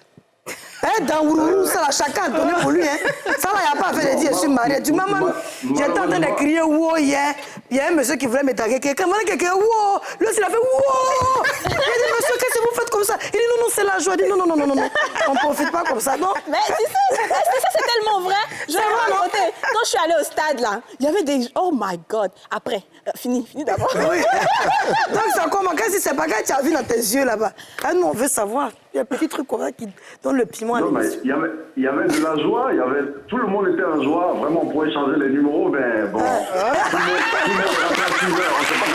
Dans Ourourou, ça là, chacun a donné pour lui. Hein. Ça là, il n'y a pas fait de dire je suis marié. Du moment j'étais en train de crier wow hier, il y a un monsieur qui voulait me draguer quelqu'un. Voilà quelqu'un, wow! Lui aussi, il a fait wow! Il a dit, monsieur, qu'est-ce que vous faites comme ça? Il dit, non, c'est la joie. Il dit, non. On ne profite pas comme ça, non? Mais tu sais, ça c'est tellement vrai. Je vais vous raconter. Quand je suis allée au stade, là, il y avait des... Oh my God. Après, fini d'abord. Oui. Donc, c'est comment? Qu'est-ce que c'est pas que tu as vu dans tes yeux là-bas? Ah, nous, on veut savoir. Il y a un petit truc comme ça qui donne le piment à l'émission. Il y avait de la joie, tout le monde était en joie. Vraiment, on pourrait changer les numéros, mais bon. Tout le monde est à 6 heures, on ne sait pas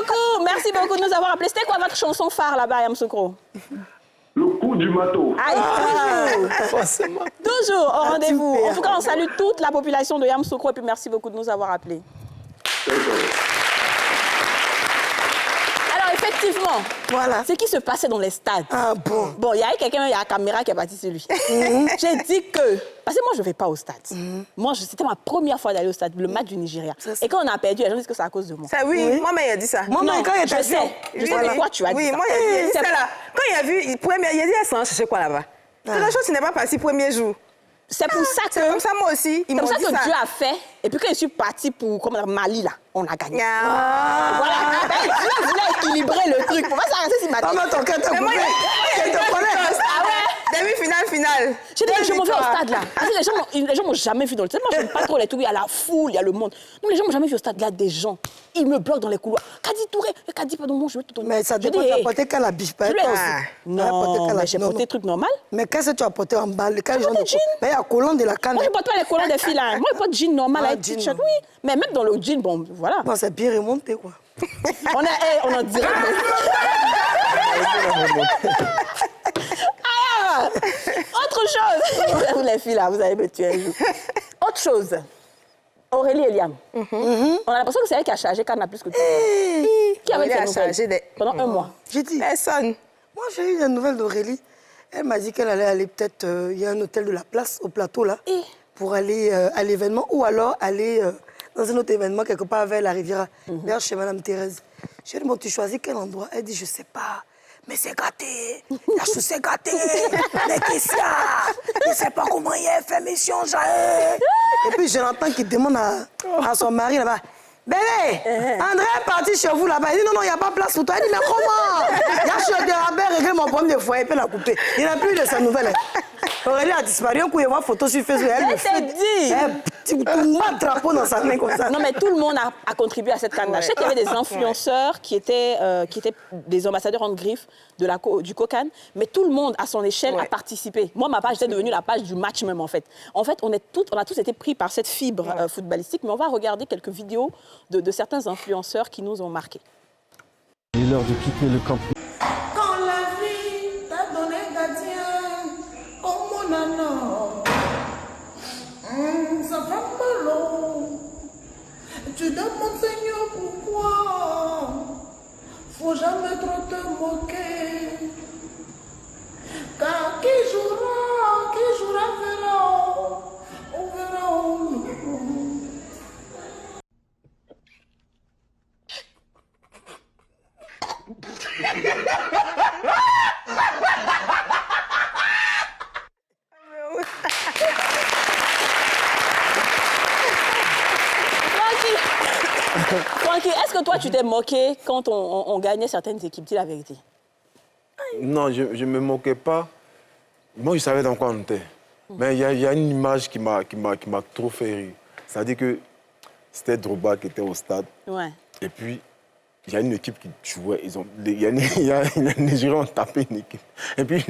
comment. Merci beaucoup de nous avoir appelés. C'était quoi votre chanson phare là-bas à Yam Sokro? Le coup du matos. Toujours. Toujours au rendez-vous. En tout cas, on salue toute la population de Yam Sokro et puis merci beaucoup de nous avoir appelés. Alors, effectivement, voilà. Ce qui se passait dans les stades. Ah bon? Bon, il y a quelqu'un, il y a la caméra qui est partie sur lui. J'ai dit que... Parce que moi, je ne vais pas au stade. Moi, c'était ma première fois d'aller au stade, le match du Nigeria. Et quand on a perdu, les gens disent que c'est à cause de moi. Ça, oui, moi, il a dit ça. Moi, quand il a je sais de quoi tu as dit ça. Oui, moi, il a dit ça là. Quand il a vu, il a dit, elle s'en chercher quoi là-bas? C'est la chose qui n'est pas passée premier jour. C'est pour ça que... C'est comme ça, moi aussi. C'est pour ça que Dieu a fait. Et puis quand je suis partie pour Mali, là, on a gagné. Voilà. Dieu voulait équilibrer le truc. Faut pas s'arrêter si ma tête. Ah, mais ton cœur te coupé. Elle te connaît. Ah ouais? Demi-finale. J'ai dit, je m'en vais au stade, là. Parce que les gens m'ont jamais vu dans le stade. Moi, je n'aime pas trop les trucs. Il y a la foule, il y a le monde. Non, les gens m'ont jamais vu au stade. Il y a des gens. Ils me bloquent dans les couloirs. Kadi Touré. Kadi, pardon, moi, je veux te donner. Mais ça dépend, tu as porté qu'à la biche, pas Non, mais j'ai porté des trucs normaux. Mais qu'est-ce que tu as porté en balle? J'ai porté jean. Mais il y a collant de la canne. Moi, je ne porte pas les collants des filles, là. Moi, je porte jean normal avec t-shirt. Oui, mais même dans le jean, bon, voilà. Bon, c'est bien remonté, quoi. On en dirait. Autre chose. Vous, les filles, là, vous allez me tuer un jour. Autre chose. Aurélie et Liam. On a l'impression que c'est elle qui a chargé Canal plus que tout. Qui avait fait chargé pendant un mois? J'ai dit. Personne. Moi, j'ai eu des nouvelles d'Aurélie. Elle m'a dit qu'elle allait aller peut-être... Il y a un hôtel de la place, au plateau, là. pour aller à l'événement ou alors aller dans un autre événement quelque part vers la Riviera, vers chez Mme Thérèse. Je lui ai dit, bon, tu choisis quel endroit? Elle dit, je ne sais pas. Mais c'est gâté. La chose c'est gâté. Mais qu'est-ce qu'il y a? Je ne sais pas comment il est, fait mission, j'ai. Et puis je l'entends qui demande à son mari là-bas. Bébé, André est parti chez vous là-bas. Il dit non, il n'y a pas place pour toi. Il dit mais comment? Il a chez Dérabert régler mon problème de foyer et puis la couper. Il n'a plus de sa nouvelle. Aurélie a disparu. Un coup, il voit photo sur Facebook. Elle s'est dit. Tout le drapeau dans sa main comme ça. Non, mais tout le monde a contribué à cette canne-là. Je sais qu'il y avait des influenceurs qui étaient des ambassadeurs en griffe du Cocan, mais tout le monde, à son échelle, a participé. Moi, ma page était devenue la page du match même, en fait. En fait, on a tous été pris par cette fibre footballistique, mais on va regarder quelques vidéos de certains influenceurs qui nous ont marqués. Il est l'heure de quitter le campus. Quand la vie t'a donné gardien, oh mon ananas, ça fait mal. Tu demandes Seigneur pourquoi, faut jamais trop te moquer. Car qui jouera verra, on verra. Francky, est-ce que toi, tu t'es moqué quand on gagnait certaines équipes? Dis la vérité. Non, je ne me moquais pas. Moi, je savais dans quoi on était. Mais il y a une image qui m'a trop fait rire. C'est-à-dire que c'était Drogba qui était au stade. Ouais. Et puis, il y a une équipe qui jouait. Il y a les Nigériens ont tapé une équipe. Et puis,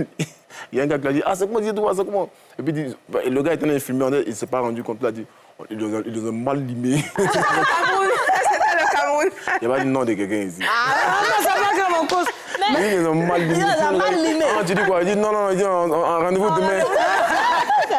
il y a un gars qui a dit, ah, c'est comment dire Drogba, c'est comment? Et puis, le gars était dans les films, il ne s'est pas rendu compte. Il a dit, ils ont mal limé. C'était le Cameroun. Il n'y a pas dit non de quelqu'un ici. Ah, ça va grave en cause. Mais ils ont mal limé. Ils ont mal limé. Ah, tu dis quoi? Il dit non, il dit rendez-vous demain.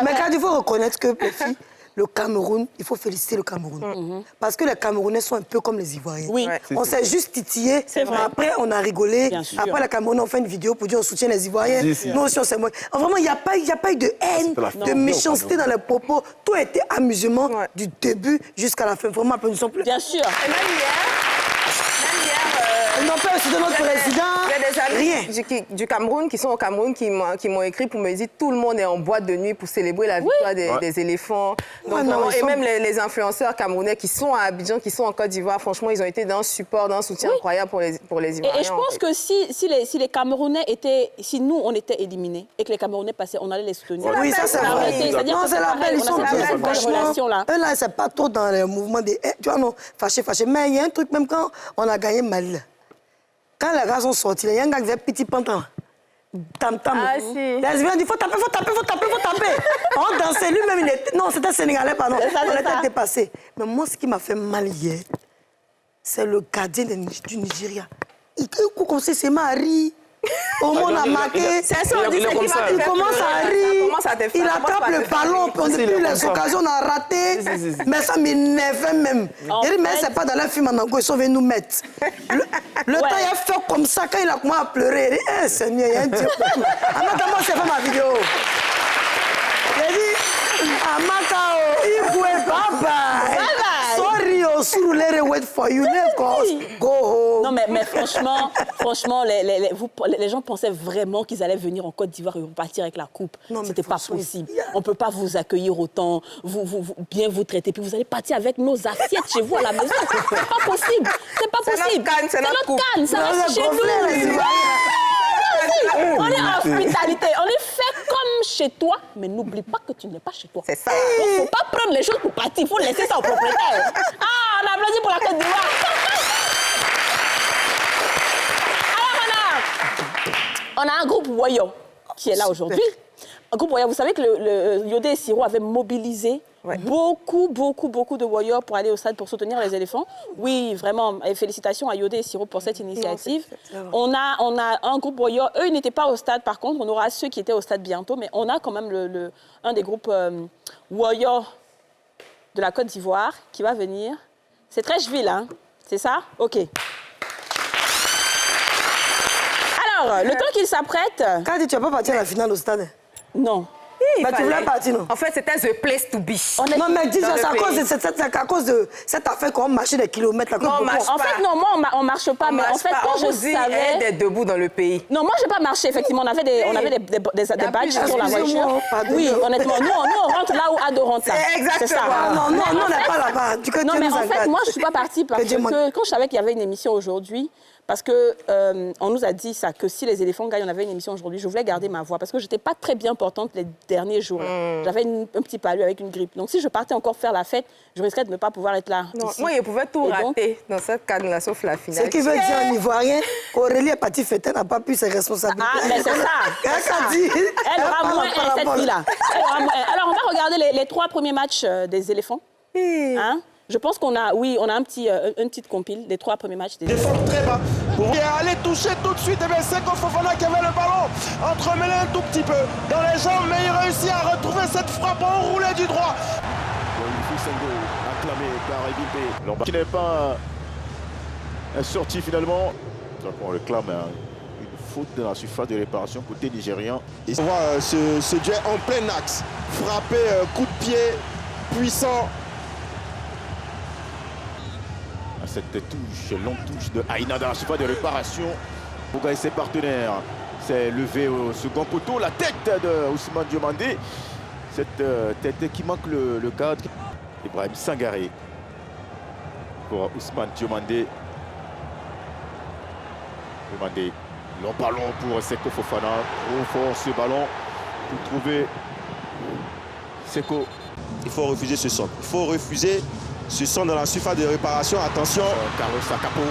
Mais quand il faut reconnaître que, les filles, le Cameroun, il faut féliciter le Cameroun. Parce que les Camerounais sont un peu comme les Ivoiriens. Oui. On s'est juste titillé, après on a rigolé. Après, les Camerounais ont fait une vidéo pour dire on soutient les Ivoiriens. Nous aussi, on s'est moqué. Vraiment, il n'y a pas eu de haine, de méchanceté dans les propos. Tout a été amusement du début jusqu'à la fin. Vraiment, applaudissons plus. Bien sûr. Et même hier, Ils n'ont pas aussi de notre président. Il y a des amis du Cameroun qui sont au Cameroun qui m'ont écrit pour me dire tout le monde est en boîte de nuit pour célébrer la victoire des éléphants. Donc, et même les influenceurs camerounais qui sont à Abidjan, qui sont en Côte d'Ivoire, franchement, ils ont été d'un support, d'un soutien incroyable pour les Ivoiriens. Et je pense que si les Camerounais si nous, on était éliminés et que les Camerounais passaient, on allait les soutenir. Oui, ça, c'est vrai. C'est-à-dire que c'est la belle, ils sont franchement, eux, là, c'est pas trop dans le mouvement des... Tu vois, non, fâché. Mais il y a un truc, même quand on a gagné Mali, quand les gars sont sortis, il y a un gars qui faisait petit pantalon. Tam-tam. Ah, si. Les Ivoiriens disent, faut taper. On dansait, lui-même, il était... Non, c'était Sénégalais, pardon. On était dépassés. Mais moi, ce qui m'a fait mal hier, c'est le gardien du Nigeria. Il comme ça, c'est Marie. Au monde a marqué. C'est ça, on dit, il commence à rire. Il attrape le ballon. Depuis les occasions, on a raté. Mais ça m'énervait même. Il dit, mais c'est pas dans le film en anglais, ils sont venus nous mettre. Le temps, il a fait comme ça. Quand il a commencé à pleurer, il dit, eh Seigneur, il y a un Dieu. Amaka, moi, c'est pas ma vidéo. Il dit, Amaka, il pouvait bye-bye. Sorry, Surulere wait for you. Go home. Non, mais franchement, les gens pensaient vraiment qu'ils allaient venir en Côte d'Ivoire et repartir avec la coupe. C'était pas possible. On peut pas vous accueillir autant, bien vous traiter, puis vous allez partir avec nos assiettes chez vous à la maison. C'est pas possible. C'est pas possible. C'est notre canne, ça reste chez nous. On est en hospitalité, on est fait comme chez toi, mais n'oublie pas que tu n'es pas chez toi. C'est ça. Il ne faut pas prendre les choses pour partir, il faut laisser ça au propriétaire. Ah, on applaudit pour la Côte d'Ivoire. Alors, on a un groupe Woyo qui est là aujourd'hui. Un groupe Woyo, vous savez que le Yodé et Siro avaient mobilisé beaucoup de Woyo pour aller au stade pour soutenir les éléphants. Oui, vraiment, et félicitations à Yodé et Siro pour cette initiative. On a un groupe Woyo. Eux, ils n'étaient pas au stade, par contre. On aura ceux qui étaient au stade bientôt, mais on a quand même un des groupes Woyo de la Côte d'Ivoire qui va venir. C'est Trècheville, hein? C'est ça? OK. Alors, le temps qu'il s'apprête... Quand tu vas pas partir à la finale au stade? Non. Mais tu voulais partir, non? En fait, c'était the place to be. Non, mais dis, c'est à cause de cette affaire qu'on marchait des kilomètres. Là, en fait, non, moi, on marche pas. Mais en fait, quand je savais... d'être debout dans le pays. Non, moi, je n'ai pas marché, effectivement. On avait des badges sur la voiture. Oui, honnêtement. Nous, on rentre là où Ado rentre. Exactement. C'est ça. Non, on n'est pas là-bas. Non, mais en fait, moi, je ne suis pas partie parce que quand je savais qu'il y avait une émission aujourd'hui, parce qu'on nous a dit ça, que si les éléphants gagnent, on avait une émission aujourd'hui, je voulais garder ma voix parce que je n'étais pas très bien portante les derniers jours. J'avais un petit palu avec une grippe. Donc, si je partais encore faire la fête, je risquais de ne pas pouvoir être là. Non, moi, je pouvais tout rater dans cette canne-là, sauf la finale. Ce qui veut dire en Ivoirien qu'Aurélie est partie fêter, n'a pas pu ses responsabilités. Ah, mais c'est ça. Elle aura moins cette fille-là. Alors, on va regarder les 3 premiers matchs des éléphants. Hein? Je pense qu'on a, oui, on a une petite compile des 3 premiers matchs. Défendre très bas. Pour aller toucher tout de suite, c'est Seko Fofana qui avait le ballon entremêlé un tout petit peu dans les jambes, mais il réussit à retrouver cette frappe enroulée du droit. Acclamé par Ebimpe, qui n'est pas sorti finalement. Donc on réclame une faute dans la surface de réparation côté nigérian. On voit ce duel en plein axe, frappé, coup de pied puissant. Cette touche, longue touche de Aïna dans la surface de réparation pour gagner ses partenaires. C'est levé au second poteau, la tête de Ousmane Diomandé. Cette tête qui manque le cadre. Ibrahim Sangaré pour Ousmane Diomandé. Diomandé, long ballon pour Seko Fofana. Trop fort ce ballon pour trouver Seko. Il faut refuser ce centre. Il faut refuser ce centre dans la surface de réparation. Attention. Carlos Sakapo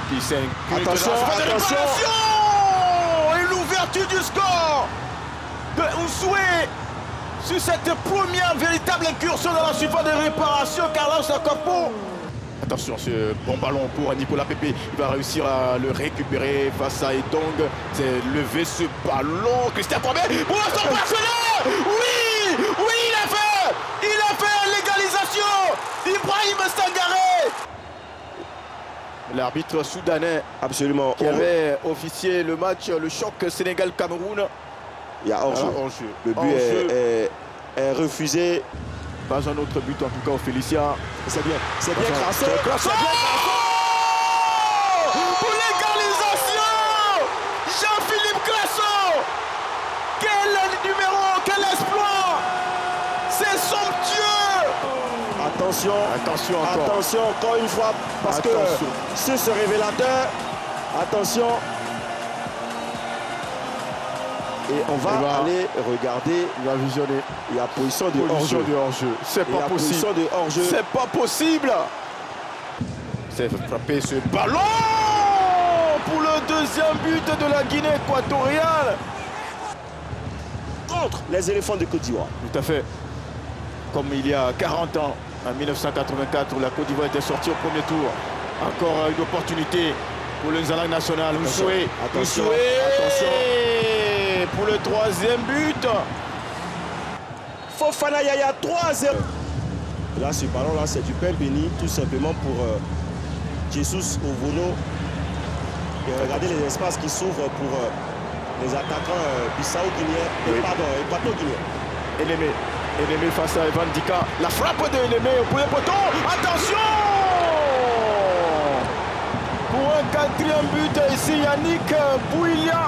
qui s'incline. Attention, attention. Et l'ouverture du score de Ousoué sur cette première véritable incursion dans la surface de réparation. Carlos Sakapo. Attention, ce bon ballon pour Nicolas Pepe. Il va réussir à le récupérer face à Edong. C'est lever ce ballon. Christian Kwame pour son partenaire. Oui, oui, il a fait. Il a fait l'égalisation. Ibrahim Sangaré. L'arbitre soudanais absolument qui avait officié le match, le choc Sénégal-Cameroun. Il y a hors-jeu. Le but est refusé. Pas un autre but en tout cas au Félicia. C'est bien Crasso. Pour l'égalisation, Jean-Philippe Crasso. Quel numéro, quel exploit. C'est somptueux. Attention encore une fois, parce que c'est ce révélateur. Attention. Et on va aller regarder. Il va visionner. Il y a position de hors-jeu. C'est pas possible. C'est pas possible. C'est frappé ce ballon pour le deuxième but de la Guinée équatoriale. Contre les éléphants de Côte d'Ivoire. Tout à fait. Comme il y a 40 ans, en 1984, où la Côte d'Ivoire était sortie au premier tour. Encore une opportunité pour le Nzalang national. Attention. Pour le 3e but. Fofana Yaya 3-0. Là, ce ballon-là, c'est du pain béni, tout simplement pour Jesus Ovono. Et regardez les espaces qui s'ouvrent pour les attaquants Bissau-Guinéens, Guinéens. Enemé face à Evan Dika. La frappe de Enemé au premier poteau. Attention! Pour un 4e but ici, Yannick Bouilia.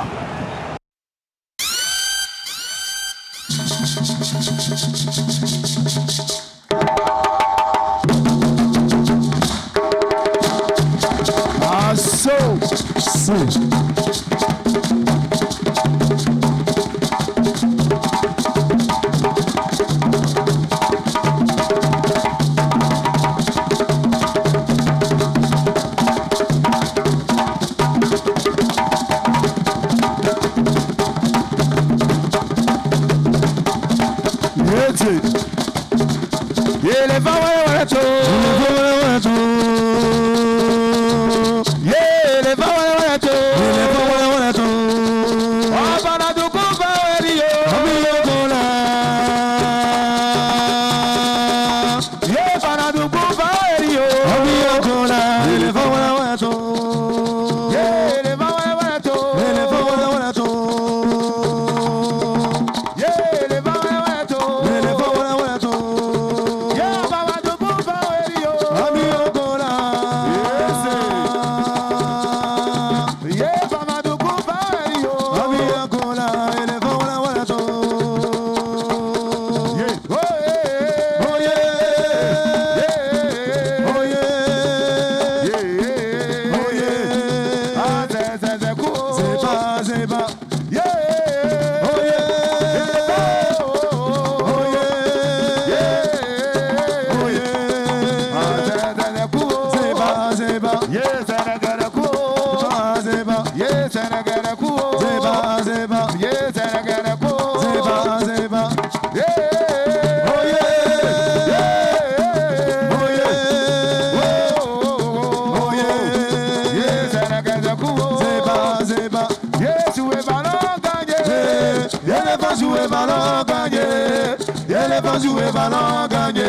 Éléphant jouer ballon gagné.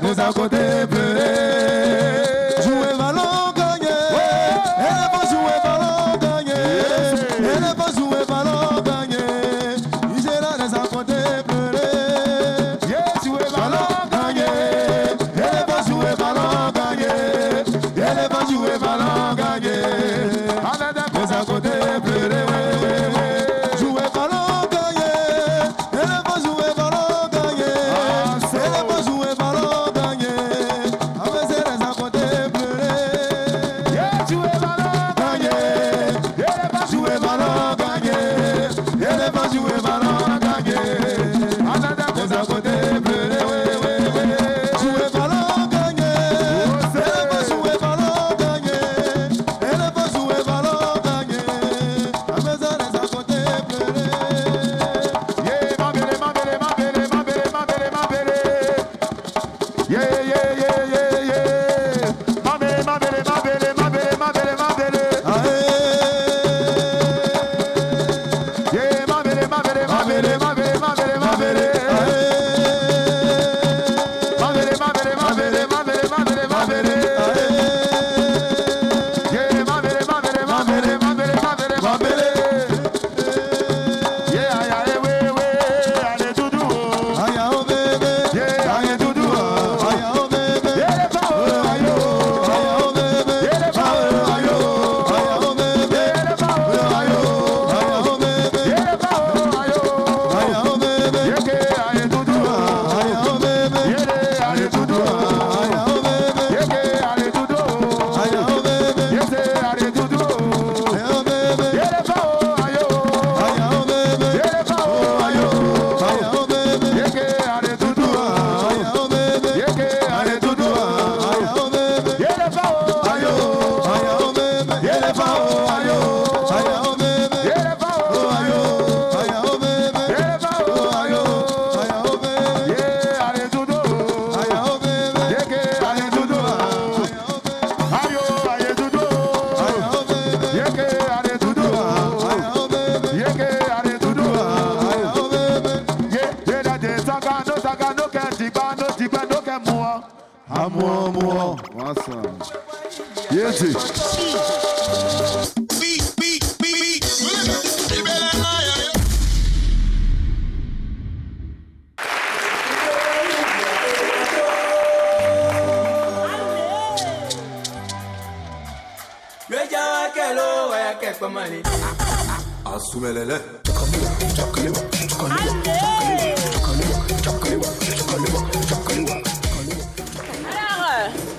Les à côté pleurer. Jouer ballon gagné. Éléphant jouer ballon gagné. Éléphant jouer ballon gagné. Il gère les à côté pleurer. Jouer ballon gagné. Éléphant jouer ballon gagné. Éléphant jouer ballon gagné. Les à côté pleurer.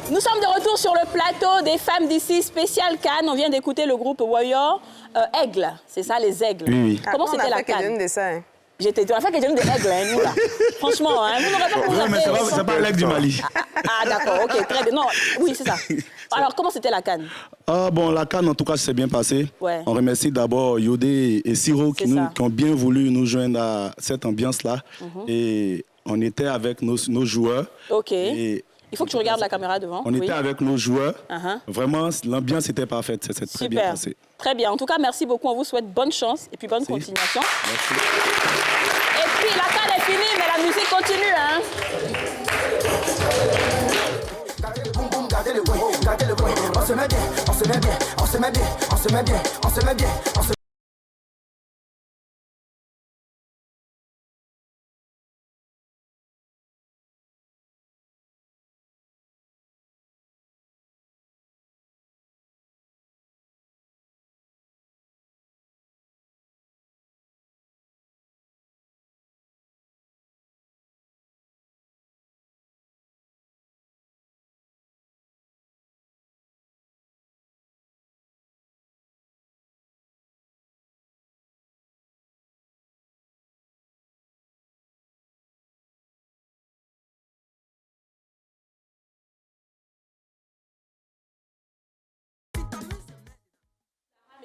Nous sommes de retour sur le plateau des femmes d'ici, spécial Cannes. On vient d'écouter le groupe Warrior Aigle. C'est ça, les aigles. Oui. Comment c'était la Cannes? J'étais dans la fac et j'ai eu des aigles, hein, nous, là. Franchement, hein, vous n'aurez pas présenté... mais c'est pas l'aigle du Mali. Ah, d'accord, OK, très bien. Non, oui, c'est ça. Alors, comment c'était la Cannes? Bon, la Cannes, en tout cas, s'est bien passée. Ouais. On remercie d'abord Yodé et Siro qui ont bien voulu nous joindre à cette ambiance-là. Et on était avec nos joueurs. OK. Et il faut que tu regardes la caméra devant. On était avec nos joueurs. Vraiment, l'ambiance était parfaite. C'est très bien passé. Très bien. En tout cas, merci beaucoup. On vous souhaite bonne chance et puis bonne continuation. Merci. Et puis, la Cannes est finie, mais la musique continue, hein. On se met bien, on se met bien, on se met bien, on se met bien, on se met bien, on se...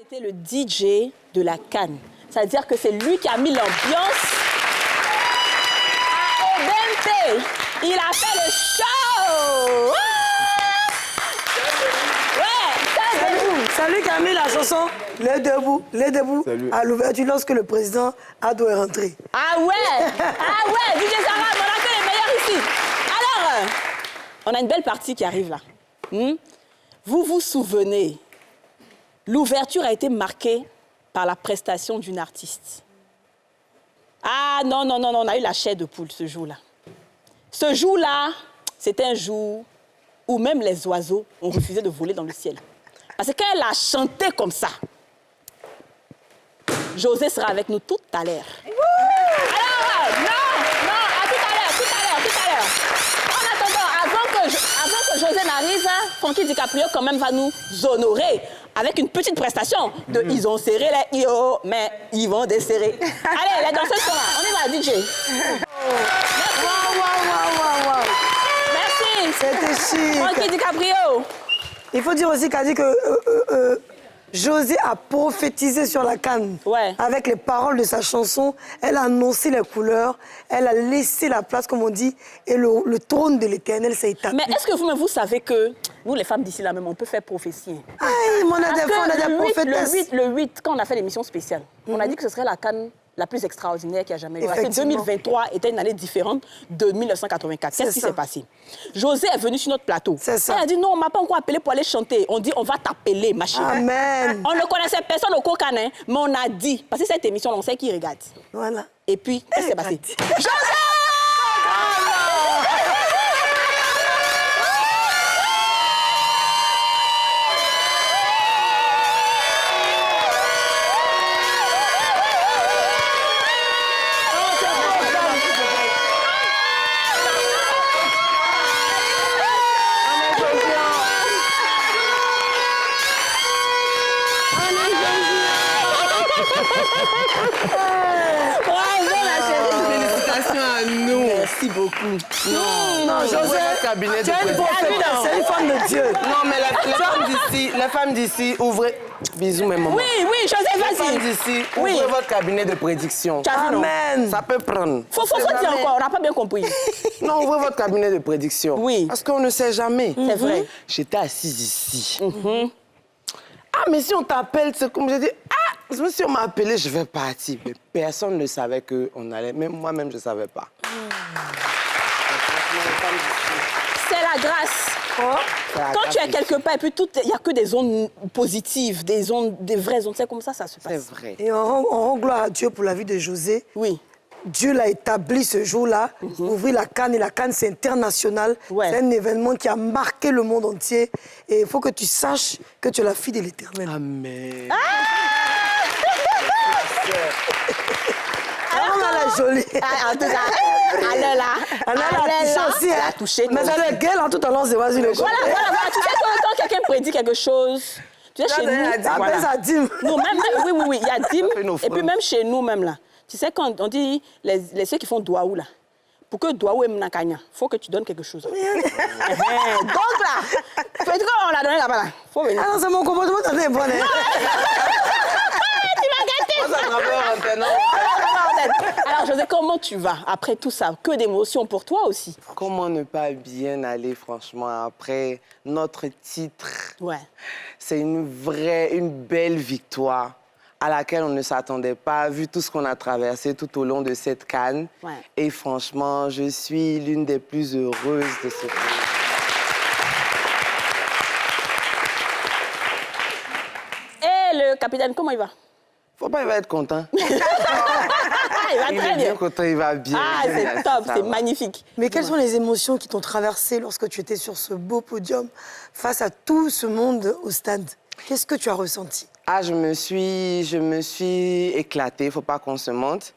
C'était le DJ de la Cannes. C'est-à-dire que c'est lui qui a mis l'ambiance à Obente. Il a fait le show. Ouais, Salut Camille, la chanson Les Debout, Salut. à l'ouverture lorsque le président Ado est rentré. Ah ouais, DJ Sarah, on a que les meilleurs ici. Alors, on a une belle partie qui arrive là. Vous vous souvenez, l'ouverture a été marquée par la prestation d'une artiste. Ah non, on a eu la chair de poule ce jour-là. Ce jour-là, c'était un jour où même les oiseaux ont refusé de voler dans le ciel. Parce qu'elle a chanté comme ça. José sera avec nous tout à l'heure. Alors, non, à tout à l'heure. En attendant, avant que José n'arrive, Frankie DiCaprio quand même va nous honorer avec une petite prestation de Ils ont serré les IO, mais ils vont desserrer. Allez, les danseuses sont là. On y va, DJ. Wow. Merci. C'était chic. Frankie DiCaprio. Il faut dire aussi qu'elle dit que José a prophétisé sur la canne. Avec les paroles de sa chanson, elle a annoncé les couleurs, elle a laissé la place, comme on dit, et le trône de l'Éternel s'est établi. Mais est-ce que vous savez que nous, les femmes d'ici là même, on peut faire prophétie? On a des prophétesses. Le 8, quand on a fait l'émission spéciale, on a dit que ce serait la canne la plus extraordinaire qu'il y a jamais eu. Parce que 2023 était une année différente de 1984. Qu'est-ce qui s'est passé? José est venu sur notre plateau. Elle a dit non, on ne m'a pas encore appelé pour aller chanter. On dit on va t'appeler, ma chérie. Amen. On ne connaissait personne au Cocanin, mais on a dit, parce que cette émission, on sait qui regarde. Voilà. Et puis, qu'est-ce qui s'est passé? José! Merci beaucoup. Non, José, tu es une prophétesse, c'est une femme de Dieu. Non, mais les femmes d'ici, ouvrez... Bisous, mes mamans. Oui, José, vas-y. Les femmes d'ici, ouvrez votre cabinet de prédiction. Amen. Ça peut prendre. Faut dire encore, on n'a pas bien compris. Non, ouvrez votre cabinet de prédiction. Oui. Parce qu'on ne sait jamais. C'est vrai. J'étais assise ici. Ah, mais si on t'appelle, c'est comme j'ai dit, si on m'a appelé, je vais partir. Mais personne ne savait qu'on allait, même moi-même, je ne savais pas. C'est la grâce. Quand tu es quelque part, et puis il n'y a que des zones positives, des vraies zones. C'est comme ça se passe. C'est vrai. Et on rend gloire à Dieu pour la vie de José. Oui. Dieu l'a établi ce jour-là, ouvrir la canne, et la canne, c'est international. C'est un événement qui a marqué le monde entier. Et il faut que tu saches que tu es la fille de l'Éternel. Amen. Alors, on a la jolie. En tout cas, elle est là. Aussi, elle a touché. Mais elle est gueule en tout allant, c'est vas-y le Voilà. Tu sais, quand quelqu'un prédit quelque chose, tu sais, chez nous... ça dîme. Non, oui, il y a dîme. Et puis même chez nous, même là. Tu sais, quand on dit ceux qui font douaou, là, pour que douaou ait mnakanya, il faut que tu donnes quelque chose. Donc là, on l'a donné là-bas. Faut venir. Ah non, c'est mon comportement, ça n'est bon. Tu m'as gâté. Alors, José, comment tu vas après tout ça? Que d'émotions pour toi aussi. Comment ne pas bien aller, franchement, après notre titre? Ouais. C'est une belle victoire à laquelle on ne s'attendait pas, vu tout ce qu'on a traversé tout au long de cette CAN. Ouais. Et franchement, je suis l'une des plus heureuses de ce pays. Et le capitaine, comment il va? Faut pas, il va être content. Il va Il très est bien content, il va bien. Ah, c'est top, c'est magnifique. Mais quelles sont les émotions qui t'ont traversé lorsque tu étais sur ce beau podium face à tout ce monde au stade? Qu'est-ce que tu as ressenti? Ah, je me suis éclatée, il ne faut pas qu'on se mente.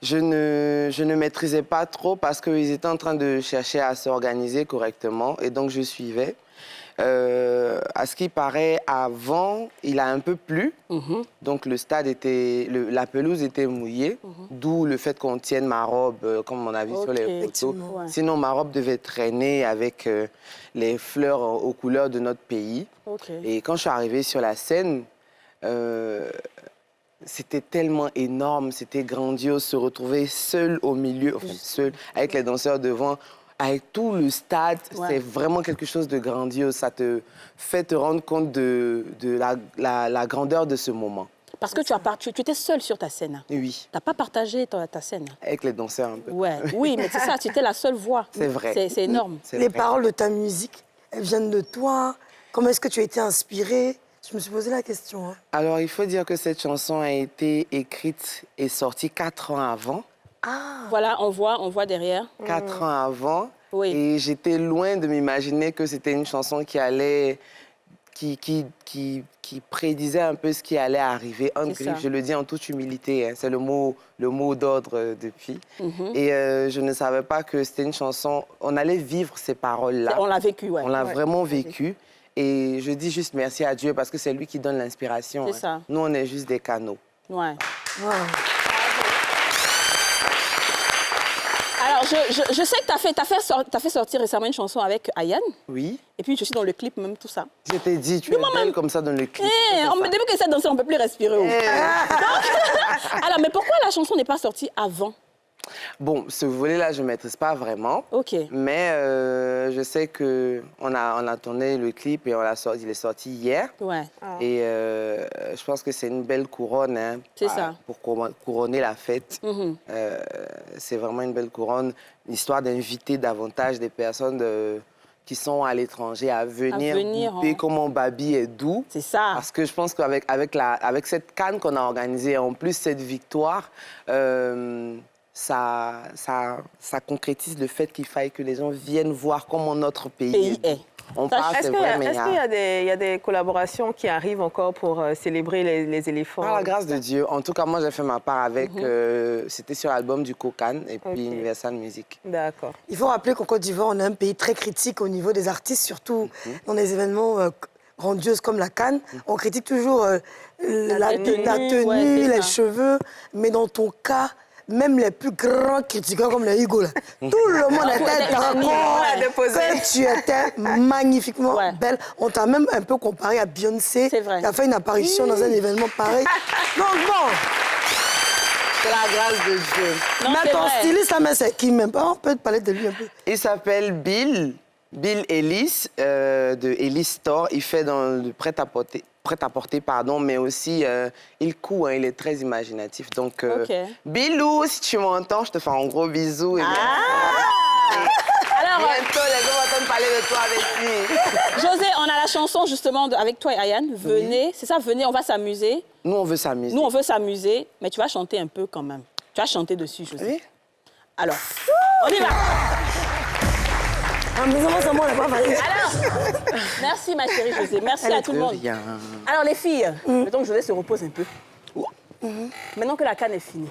Je ne maîtrisais pas trop parce qu'ils étaient en train de chercher à s'organiser correctement et donc je suivais. À ce qui paraît, avant, il a un peu plu, donc le stade était, la pelouse était mouillée, d'où le fait qu'on tienne ma robe, comme on a vu sur les photos. Ouais. Sinon, ma robe devait traîner avec les fleurs aux couleurs de notre pays. Et quand je suis arrivée sur la scène, c'était tellement énorme, c'était grandiose, se retrouver seul au milieu, enfin seul, avec les danseurs devant, avec tout le stade, c'est vraiment quelque chose de grandiose. Ça te fait te rendre compte de la grandeur de ce moment. Parce que tu étais seule sur ta scène. Oui. Tu n'as pas partagé ta scène. Avec les danseurs un peu. Ouais. Oui, mais c'est ça, tu étais la seule voix. C'est vrai. C'est énorme. Les paroles de ta musique, elles viennent de toi. Comment est-ce que tu as été inspirée? Je me suis posé la question. Hein. Alors, il faut dire que cette chanson a été écrite et sortie 4 ans avant. Ah. Voilà, on voit derrière. 4 ans avant. Oui. Et j'étais loin de m'imaginer que c'était une chanson qui allait... Qui prédisait un peu ce qui allait arriver. Je le dis en toute humilité, hein, c'est le mot d'ordre depuis. Et je ne savais pas que c'était une chanson... On allait vivre ces paroles-là. On l'a vécu, On l'a vraiment vécu. Et je dis juste merci à Dieu parce que c'est lui qui donne l'inspiration. C'est ça. Nous, on est juste des canaux. Ouais. Wow. Alors, je sais que tu as fait sortir récemment une chanson avec Ayane. Oui. Et puis, je suis dans le clip, même tout ça. Je t'ai dit, tu es belle comme ça dans le clip. Depuis que ça danser, on ne peut plus respirer. Alors, mais pourquoi la chanson n'est pas sortie avant? Bon, ce volet-là, je ne maîtrise pas vraiment. OK. Mais je sais qu'on a tourné le clip et il est sorti hier. Ouais. Et je pense que c'est une belle couronne hein, c'est ça. Pour couronner la fête. C'est vraiment une belle couronne, histoire d'inviter davantage des personnes qui sont à l'étranger à venir goûter comment Babi est doux. C'est ça. Parce que je pense qu'avec avec cette CAN qu'on a organisée, en plus cette victoire, ça concrétise le fait qu'il faille que les gens viennent voir comment notre pays est. On parle, est-ce qu'il y a des collaborations qui arrivent encore pour célébrer les éléphants? Par la grâce de Dieu. En tout cas, moi, j'ai fait ma part avec... C'était sur l'album du Cocan et puis Universal Music. D'accord. Il faut rappeler qu'au Côte d'Ivoire, on est un pays très critique au niveau des artistes, surtout dans des événements grandioses comme la CAN. On critique toujours la tenue, les cheveux, mais dans ton cas... Même les plus grands critiqueurs comme les Hugo, tout le monde était d'accord que tu étais magnifiquement belle. On t'a même un peu comparé à Beyoncé. C'est vrai. Tu as fait une apparition dans un événement pareil. Donc bon, c'est la grâce de Dieu. Mais ton styliste, c'est qui même pas? On peut te parler de lui un peu. Il s'appelle Bill Ellis, de Ellis Store. Il fait dans le prêt-à-porter, pardon, mais aussi il coud, hein, il est très imaginatif. Donc, Bilou, si tu m'entends, je te fais un gros bisou. Et alors, bientôt, les gens vont entendre parler de toi avec lui. José, on a la chanson justement avec toi et Ayane. Venez, c'est ça, venez, on va s'amuser. Nous, on veut s'amuser. Nous, on veut s'amuser, mais tu vas chanter un peu quand même. Tu vas chanter dessus, José. Oui. Alors, on y va. Alors, merci ma chérie José, merci à tout le monde. Alors les filles, mettons que José se repose un peu. Maintenant que la CAN est finie,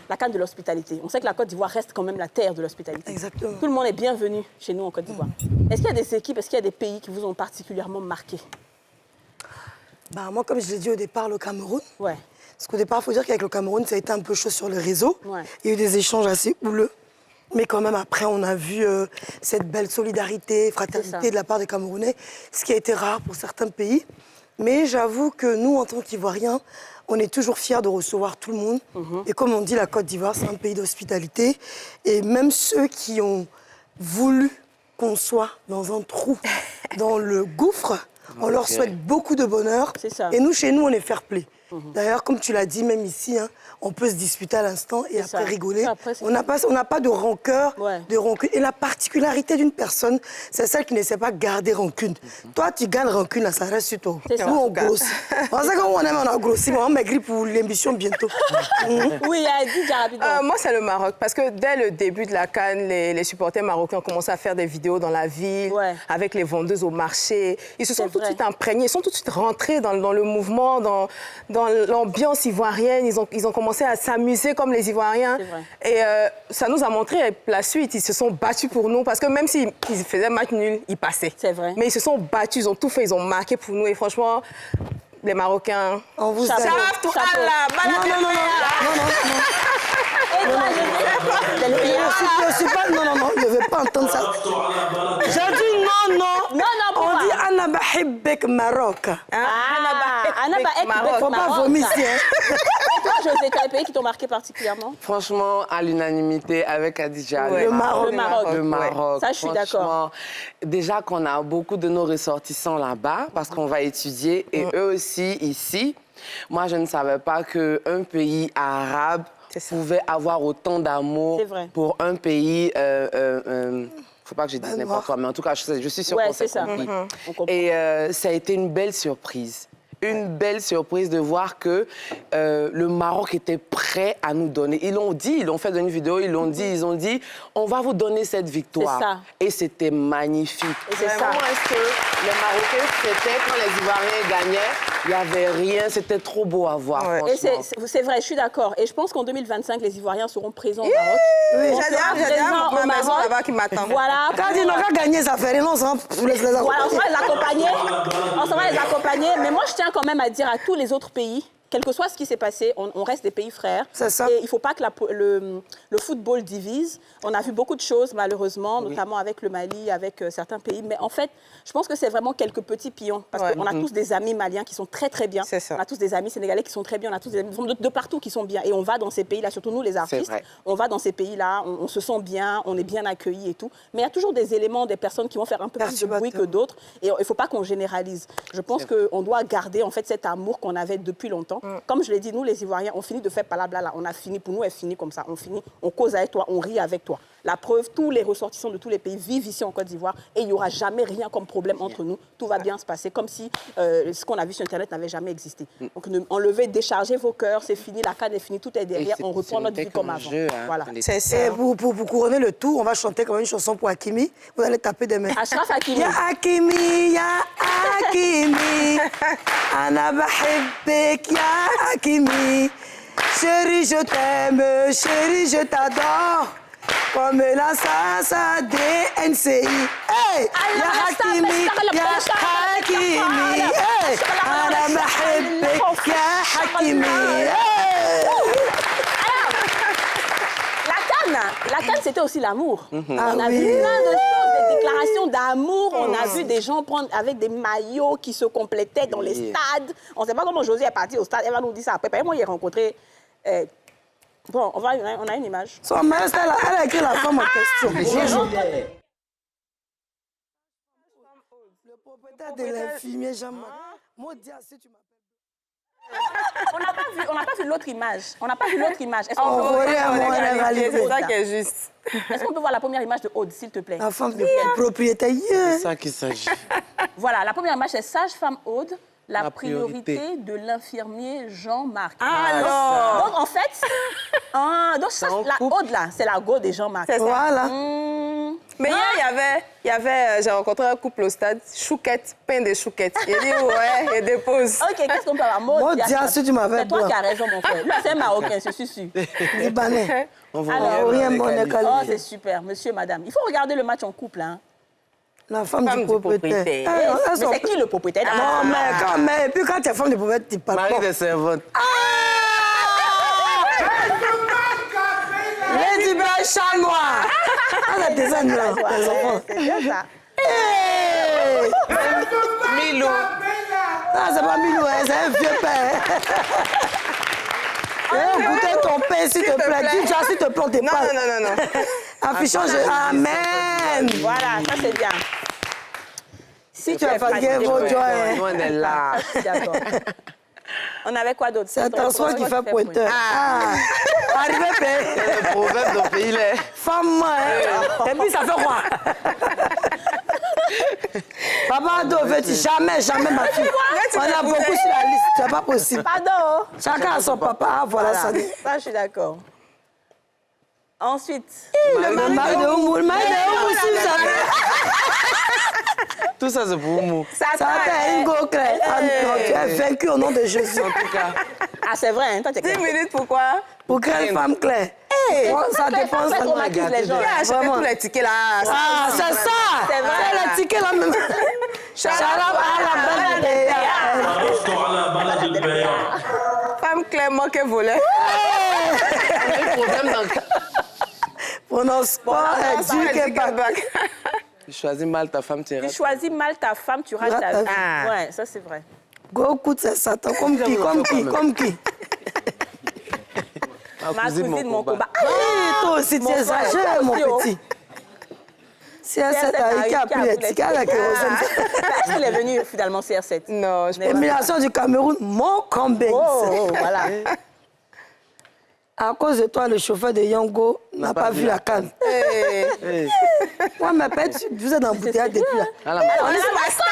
la CAN de l'hospitalité, on sait que la Côte d'Ivoire reste quand même la terre de l'hospitalité. Exactement. Tout le monde est bienvenu chez nous en Côte d'Ivoire. Est-ce qu'il y a des équipes, est-ce qu'il y a des pays qui vous ont particulièrement marqué? Moi, comme je l'ai dit au départ, le Cameroun. Ouais. Parce qu'au départ, il faut dire qu'avec le Cameroun, ça a été un peu chaud sur le réseau. Ouais. Il y a eu des échanges assez houleux. Mais quand même, après, on a vu cette belle solidarité, fraternité de la part des Camerounais, ce qui a été rare pour certains pays. Mais j'avoue que nous, en tant qu'Ivoiriens, on est toujours fiers de recevoir tout le monde. Et comme on dit, la Côte d'Ivoire, c'est un pays d'hospitalité. Et même ceux qui ont voulu qu'on soit dans un trou, dans le gouffre, on leur souhaite beaucoup de bonheur. C'est ça. Et nous, chez nous, on est fair-play. D'ailleurs, comme tu l'as dit, même ici, hein, on peut se disputer à l'instant et après rigoler. On n'a pas de rancœur, de rancune. Et la particularité d'une personne, c'est celle qui ne sait pas garder rancune. Toi, tu gardes rancune, là, ça reste sur toi. Nous, on grossit. On sait comment on a grossi, mais on maigrit pour l'émission bientôt. Oui, dis rapidement. Moi, c'est le Maroc. Parce que dès le début de la CAN, les supporters marocains ont commencé à faire des vidéos dans la ville, avec les vendeuses au marché. Ils se sont tout de suite imprégnés, ils sont tout de suite rentrés dans le mouvement, dans l'ambiance ivoirienne. Ils ont commencé à s'amuser comme les Ivoiriens. Et ça nous a montré la suite. Ils se sont battus pour nous. Parce que même s'ils faisaient match nul, ils passaient. C'est vrai. Mais ils se sont battus, ils ont tout fait, ils ont marqué pour nous. Et franchement, les Marocains... On vous salue. Non. Je ne veux pas entendre ça. J'ai dit non. On dit Anna Bahibek Maroc. Anna Anna va être faut pas vomir ici. Et toi, José, quel pays qui t'ont marqué particulièrement? Franchement, à l'unanimité avec Adidja. Ouais. Le Maroc. Le Maroc. Ça, je suis d'accord. Déjà qu'on a beaucoup de nos ressortissants là-bas, parce qu'on va étudier, et eux aussi ici. Moi, je ne savais pas qu'un pays arabe pouvait avoir autant d'amour pour un pays... faut pas que je dise n'importe quoi, mais en tout cas, je suis sûre qu'on s'est compris. Et ça a été une belle surprise. Une belle surprise de voir que le Maroc était prêt à nous donner. Ils l'ont dit, ils l'ont fait dans une vidéo, ils ont dit, on va vous donner cette victoire. Ça. Et c'était magnifique. Et c'est ça. Comment est-ce que les Marocains fêtaient quand les Ivoiriens gagnaient? Il n'y avait rien, c'était trop beau à voir, franchement. Et c'est vrai, je suis d'accord. Et je pense qu'en 2025, les Ivoiriens seront présents au Maroc. Oui, j'adore ma maison là-bas qui m'attend. Voilà. Quand ils n'ont qu'à gagner, ça fait rien, on s'en laisse les accompagner. Voilà, on s'en va les accompagner. Mais moi, je tiens quand même à dire à tous les autres pays, quel que soit ce qui s'est passé, on reste des pays frères. C'est ça. Et il ne faut pas que le football divise. On a vu beaucoup de choses, malheureusement, notamment avec le Mali, avec certains pays. Mais en fait, je pense que c'est vraiment quelques petits pions. Parce qu'on a tous des amis maliens qui sont très, très bien. On a tous des amis sénégalais qui sont très bien. On a tous des amis de partout qui sont bien. Et on va dans ces pays-là, surtout nous, les artistes. On va dans ces pays-là, on se sent bien, on est bien accueillis et tout. Mais il y a toujours des éléments, des personnes qui vont faire un peu plus de bruit que d'autres. Et il ne faut pas qu'on généralise. Je pense qu'on doit garder, en fait, cet amour qu'on avait depuis longtemps. Comme je l'ai dit, nous, les Ivoiriens, on finit de faire palabla. On a fini, pour nous, elle finit comme ça. On finit, on cause avec toi, on rit avec toi. La preuve, tous les ressortissants de tous les pays vivent ici en Côte d'Ivoire et il n'y aura jamais rien comme problème entre nous. Tout va bien se passer, comme si ce qu'on a vu sur Internet n'avait jamais existé. Donc, enlevez, déchargez vos cœurs, c'est fini, la canne est finie, tout est derrière, on reprend notre vie comme avant. Voilà. Et pour couronner le tout, on va chanter comme une chanson pour Hakimi. Vous allez taper des mains. Ashraf Hakimi. Ya Hakimi, ya Hakimi. Ana bahibbek, ya Hakimi. Chérie, je t'aime, chérie, je t'adore. Comme la salsa DNCI. Hey! Ya Hakimi, ya Hakimi. Hey! Ana bahibbek, ya Hakimi. Hey! La canne, c'était aussi l'amour. On a vu plein de choses, des déclarations d'amour. On a vu des gens prendre avec des maillots qui se complétaient dans les stades. On ne sait pas comment José est parti au stade. Elle va nous dire ça après. Moi, j'ai rencontré... Bon, on a une image. Son mère, elle a écrit la femme en question. Le propriétaire de l'infirmier Jean-Marc. Maudit, si tu m'appelles. On n'a pas vu l'autre image. On n'a pas vu l'autre image. C'est ça qui est juste. Est-ce qu'on peut voir la première image de Aude, s'il te plaît? La femme du propriétaire. C'est ça qu'il s'agit. Voilà, la première image, c'est sage-femme Aude. La priorité de l'infirmier Jean-Marc. Alors donc, en fait, donc ça, la Aude, là, c'est la go de Jean-Marc. Voilà. Mais hier, j'ai rencontré un couple au stade, chouquette, pain de chouquette. Il dit, ouais, il dépose. OK, qu'est-ce qu'on peut avoir? Maud, si tu m'avais c'est toi qui as raison, mon frère. Lui, c'est un Marocain, je suis sûr. Libanais. Alors, oh, c'est super, monsieur, madame. Il faut regarder le match en couple, hein. La femme du propriétaire. Mais c'est qui le propriétaire? Non, mais quand même. Et puis quand tu es femme du propriétaire, tu parles pas. Marie des servantes. Lady Belle chat noir. Ah, des enfants. C'est bien ça. Milou. Ah, c'est pas Milou, c'est un vieux père. Goûtez ton pain, s'il te plaît. Dis déjà, s'il te plaît, t'es pas. Non. Affichons, Amen. Voilà, ça c'est bien. Si tu as fatigué vos joies. On est là. D'accord. On avait quoi d'autre? C'est un transport qui fait pointeur. Arrivé, paix. C'est le proverbe de pays, là. Femme, et puis ça fait quoi? Papa Ado, jamais ma fille. On a beaucoup sur la liste, c'est pas possible. Pardon. Chacun a son papa, voilà ça. Ça, je suis d'accord. Ensuite, le mari de Oumou. Le mari de Oumou, si vous savez. Tout ça, c'est pour Oumou. Ça t'appelle Ingo Claire. Tu es vaincu au nom de Jésus. En tout cas. Ah, c'est vrai, hein? Toi, tu es 10 minutes, pourquoi? Pour quelle femme Claire? Ça dépend. Ça traumatise les gens. J'ai acheté tous les tickets là. Ah, c'est ça. C'est vrai. C'est le ticket là même. Shalom à la belle de Femme Claire, moi qui volais. Problème dans prononce pas, du bac. Tu choisis mal ta femme, tu rates. Tu choisis mal ta femme, tu rates ta vie. Ouais, ça c'est vrai. Go coûte c'est Satan. Comme qui? Ma cousine, mon combat. Toi aussi, tu exagères, mon petit. CR7 qui a pris les tickets à la kérosène. Est-ce qu'il est venu finalement CR7? Non, je Émulation du Cameroun, mon comeback. Oh, voilà. À cause de toi, le chauffeur de Yango n'a pas vu la canne. Moi, ma pète, vous êtes dans le bouteillage depuis là. Alors, on est sur la star!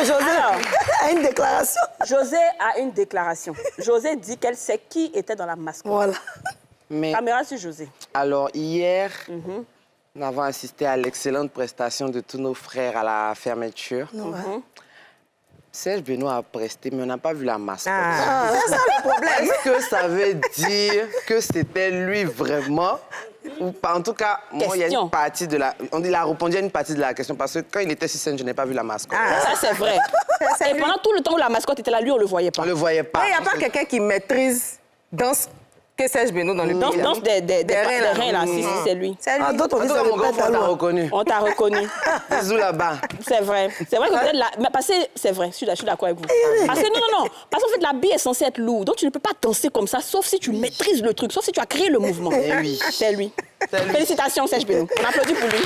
José a une déclaration. José a une déclaration. José dit qu'elle sait qui était dans la mascotte. Voilà. Mais, caméra sur José. Alors, hier, nous avons assisté à l'excellente prestation de tous nos frères à la fermeture. Serge Benoît a presté, mais on n'a pas vu la mascotte. C'est ça le problème. Est-ce que ça veut dire que c'était lui vraiment? Ou pas? En tout cas, moi, il y a une partie de la... Il a répondu à une partie de la question parce que quand il était sur scène, je n'ai pas vu la mascotte. Ça, c'est vrai. Et pendant tout le temps où la mascotte était là, lui, on ne le voyait pas. On ne le voyait pas. Il n'y a pas quelqu'un qui maîtrise danse que Serge Benoît dans le pays. Danse des reins, là, si, c'est lui. Ah, d'autres, on dit ça, mon grand frère t'a reconnu. On t'a reconnu. Bisous là-bas. C'est vrai. C'est vrai que vous êtes là. Mais parce que c'est vrai, je suis d'accord avec vous. Parce que non. Parce qu'en fait, l'habit est censé être lourd. Donc, tu ne peux pas danser comme ça, sauf si tu maîtrises le truc, sauf si tu as créé le mouvement. Oui. C'est lui. Félicitations, Serge Benoît. On applaudit pour lui.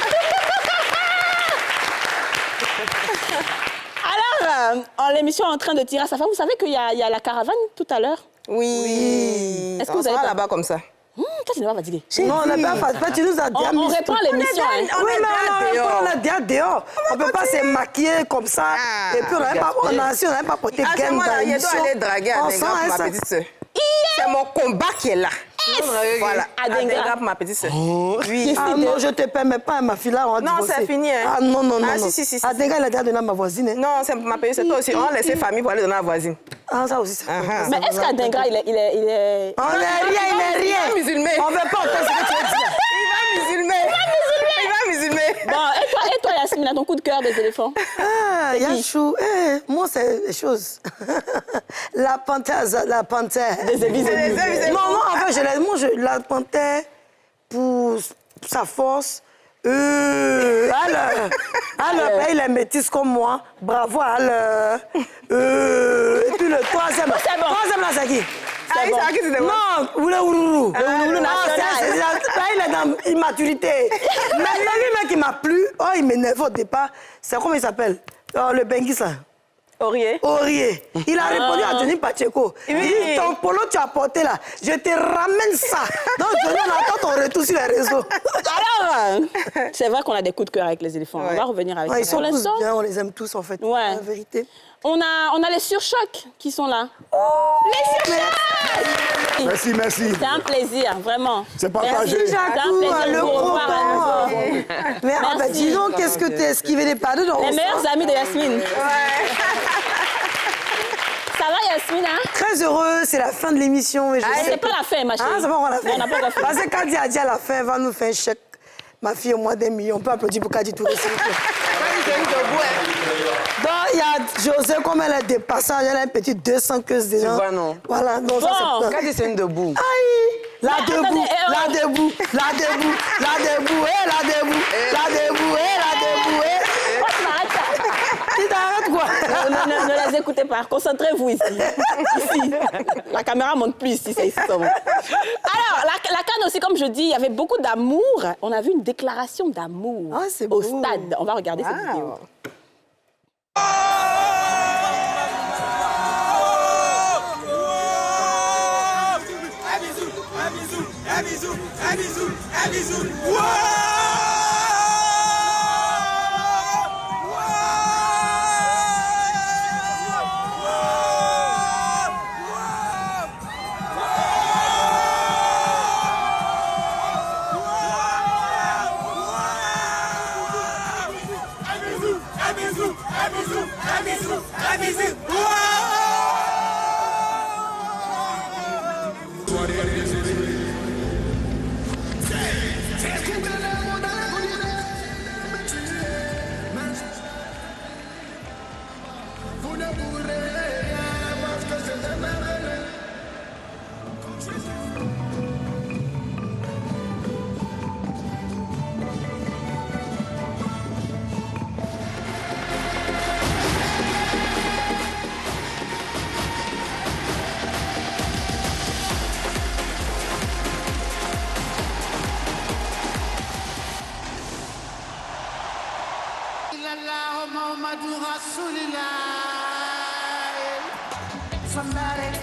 Alors, l'émission est en train de tirer à sa fin. Vous savez qu'il y a la caravane tout à l'heure? Oui. Est-ce que vous allez là-bas comme ça? Toi, tu n'es pas fatigué. Non, on n'est pas fatigué. Tu nous as dit. On reprend l'émission. Oui, mais on est déjà dehors. On ne peut pas se maquiller comme ça. Et puis, on n'a même pas porté gaine dans l'émission. Je dois aller draguer Adengra pour ma petite soeur. C'est mon combat qui est là. Voilà, Adengra pour ma petite soeur. Oui. Ah non, je ne te permets pas, ma fille là, on va divorcer. Non, c'est fini. Ah non. Ah si. Adengra, elle a déjà donné à ma voisine. Non, c'est ma petite soeur. Toi aussi, on laisse famille pour aller donner à la voisine. Ah, ça aussi, c'est Mais est-ce qu'Adengra, il est... On n'est rien, il n'est rien. Il va musulmer. On ne veut pas entendre ce que tu as dit. Il va musulmer. Bon, et toi, Yasmine, ton coup de cœur des éléphants? Ah, Yachou, moi, c'est des choses. La panthère. Des Non, en fait, la panthère, pour sa force, alors, il est métisse comme moi. Bravo, alors. Et puis le troisième. C'est bon. Troisième, là, c'est qui? C'est bon. Non, le Ourourou. Le Ourourou national. Il est dans l'immaturité. Mais lui-même qui m'a plu, il m'énerve au départ. C'est comment il s'appelle? Le Benguis, là. Aurier. Il a répondu à Johnny Pacheco. Il dit, ton polo tu as porté là, je te ramène ça. Donc Johnny, on attend ton retour sur les réseaux. Alors, c'est vrai qu'on a des coups de cœur avec les éléphants. On va revenir avec ça. Ils sont tous bien, on les aime tous en fait. Ouais. La vérité. On a les surchocs qui sont là. Les surchocs! Merci. C'est un plaisir, vraiment. C'est partagé. Merci Jacou, le copain. Mais dis donc, qu'est-ce que tu as esquivé des pas de les meilleurs amis de Yasmine. Ça va, Yasmine, hein? Très heureux, c'est la fin de l'émission. C'est pas la fin, ma chérie. Ah, c'est pas encore la fin. On n'a pas encore fait. Parce que Kadi a dit à la fin, va nous faire un chèque. Ma fille, au moins d'1 million. On peut applaudir pour Kadi Touré, s'il vous plaît. Donc, il y a José, comme elle est dépassée, elle a un petit 200 queues déjà. Tu vois, non? Voilà, non, ça c'est... Kadi, c'est une debout. Aïe! La debout, la debout, la debout, la debout, la debout, la debout, la debout, Pourquoi tu m'arrêtes ça? Tu t'arrêtes quoi. Ne les écoutez pas. Concentrez-vous ici. Ici. La caméra monte plus ici, c'est ici seulement. Alors, la CAN aussi, comme je dis, il y avait beaucoup d'amour. On a vu une déclaration d'amour au stade. On va regarder cette vidéo. Un bisou.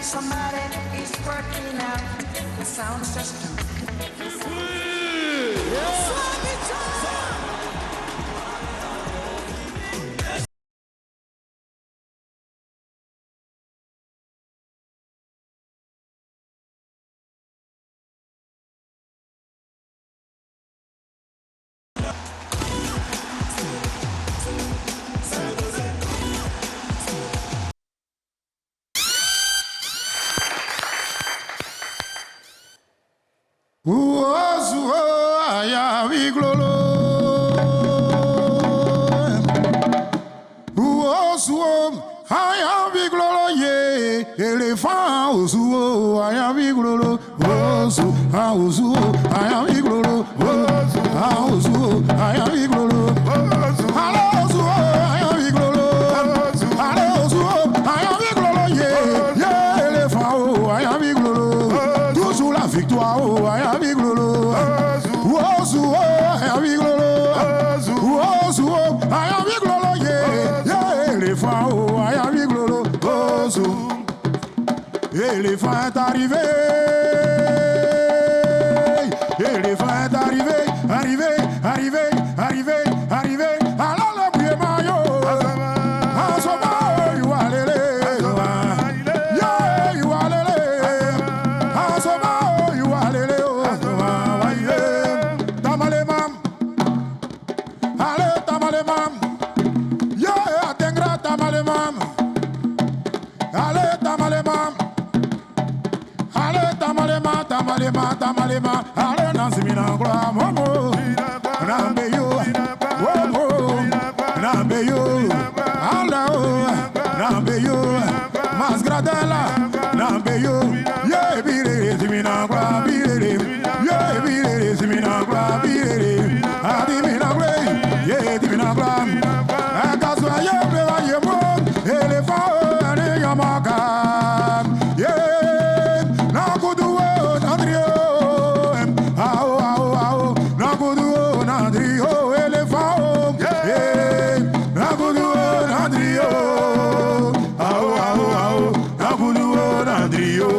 Somebody is working out the sound system. L'éléphant est arrivé. L'éléphant est arrivé. Arrivé. Alors le bruit maillot. Asoma, you alele. Yeah, you alele. Asoma, you alele. Tamalemam. Allez, tamalemam. Yeah, atengra tamalemam. Allez, tamalemam. Tamalema, ale nansimina kwa momo, nambeyo, momo, nambeyo, alao, nambeyo, masgradela, nambeyo, ye bire simina kwa bire, ye bire simina kwa bire, adimina kwa, ye dimina kwa, akaswa ye bewa ye mo, elephant ane yamaka, ye. Nandrio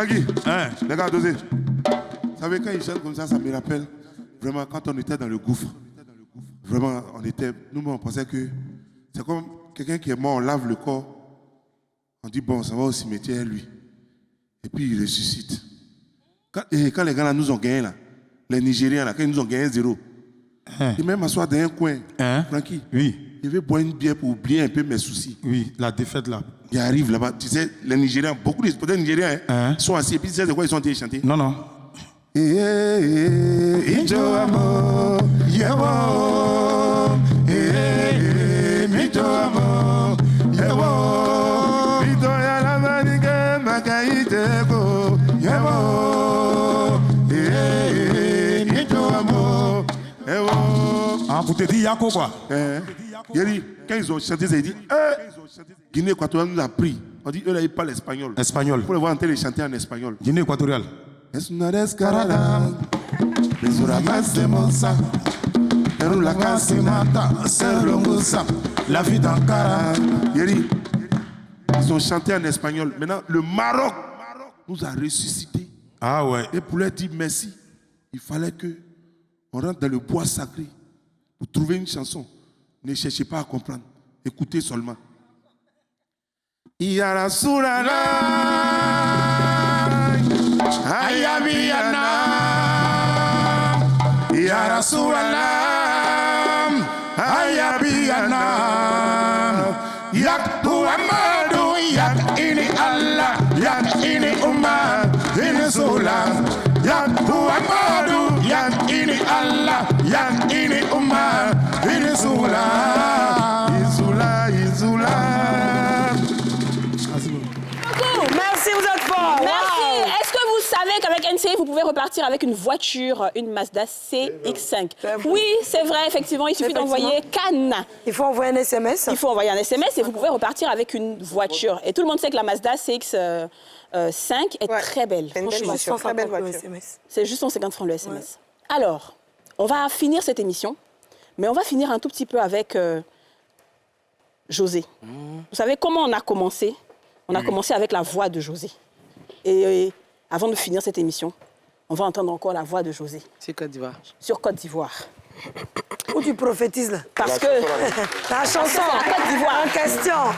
Francky, les gars, dosez. Vous savez, quand ils chantent comme ça me rappelle vraiment quand on était dans le gouffre. Vraiment, nous, on pensait que c'est comme quelqu'un qui est mort, on lave le corps. On dit, bon, ça va au cimetière, lui. Et puis, il ressuscite. Quand les gars là, nous ont gagné, là, les Nigériens, là, quand ils nous ont gagné 0, ils même m'asseoir dans un coin. Francky, oui. Je vais boire une bière pour oublier un peu mes soucis. Oui, la défaite là. Ils arrivent là-bas. Tu sais, les Nigériens, beaucoup de sportifs Nigériens sont assis. Et puis, tu sais de quoi ils sont en train de chanter? Non, non. Pour te dire Yako quoi. Quand ils ont chanté, ils ont dit Guinée équatoriale nous a pris. On dit eux là ils parlent espagnol. Espagnol. Pour les voir en train de chanter en espagnol. Guinée équatoriale. Es una descarada, es una más de moza, pero la casa mata, c'est le moussa, la vie d'Ankara. Yeri, ils ont chanté en espagnol. Maintenant, le Maroc nous a ressuscités. Ah ouais. Et pour leur dire merci, il fallait que on rentre dans le bois sacré pour trouver une chanson. Ne cherchez pas à comprendre. Écoutez seulement. Yara Surana, Ayabiana, Yara Surana, Ayabiana, Yak Muhammadu, Yak Ini Allah, Yak Ini Umar, Ini Sulam, Yak Muhammadu, Yak Ini Allah, Yak Ini Umar, Ini Sulam, Isula, Isula. Merci, vous êtes forts. Merci. Wow. Est-ce que vous savez qu'avec NCI, vous pouvez repartir avec une voiture, une Mazda CX-5? Oui, c'est vrai, effectivement. Il suffit d'envoyer Cannes. Il faut envoyer un SMS. Il faut envoyer un SMS et vous pouvez repartir avec une voiture. Et tout le monde sait que la Mazda CX-5 est très belle. C'est une belle voiture, très belle voiture. C'est juste 150 francs le SMS. Ouais. Alors, on va finir cette émission, mais on va finir un tout petit peu avec José. Vous savez comment on a commencé? On a commencé avec la voix de José. Et avant de finir cette émission, on va entendre encore la voix de José. Sur Côte d'Ivoire. Sur Côte d'Ivoire. Où tu prophétises là? Parce que la chanson la Côte d'Ivoire en question.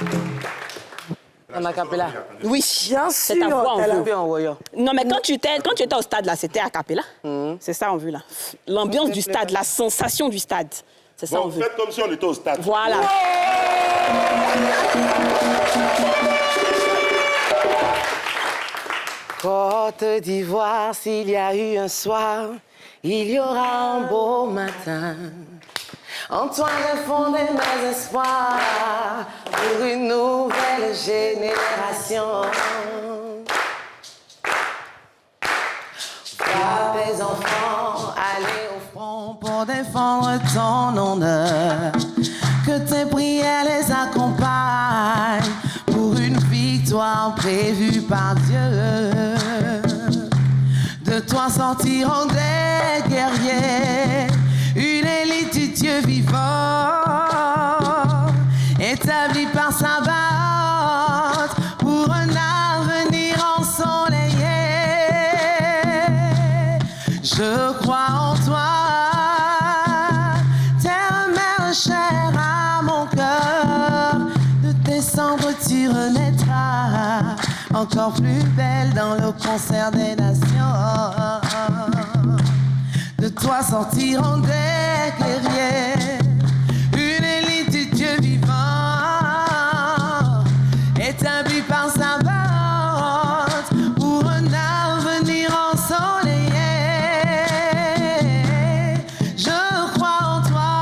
En acapella. Oui, bien sûr. C'est ta voix en voix. Non, mais quand tu étais au stade là, c'était acapella. C'est ça on veut là. L'ambiance du stade, la sensation du stade. C'est ça on veut. Faites comme si on était au stade. Voilà. Côte d'Ivoire, s'il y a eu un soir, il y aura un beau matin. En toi j'ai fondé mes espoirs pour une nouvelle génération. Vois tes enfants aller au front pour défendre ton honneur. Que tes prières les accompagnent pour une victoire prévue par Dieu. De toi sortiront des guerriers, une élite du Dieu vivant, établie par sa base pour un avenir ensoleillé. Je crois en toi, terre mère chère à mon cœur. De tes cendres tu renaîtras, encore plus belle dans le concert des nations. De toi sortiront des guerriers, une élite du Dieu vivant, établie par sa bande pour un avenir ensoleillé. Je crois en toi,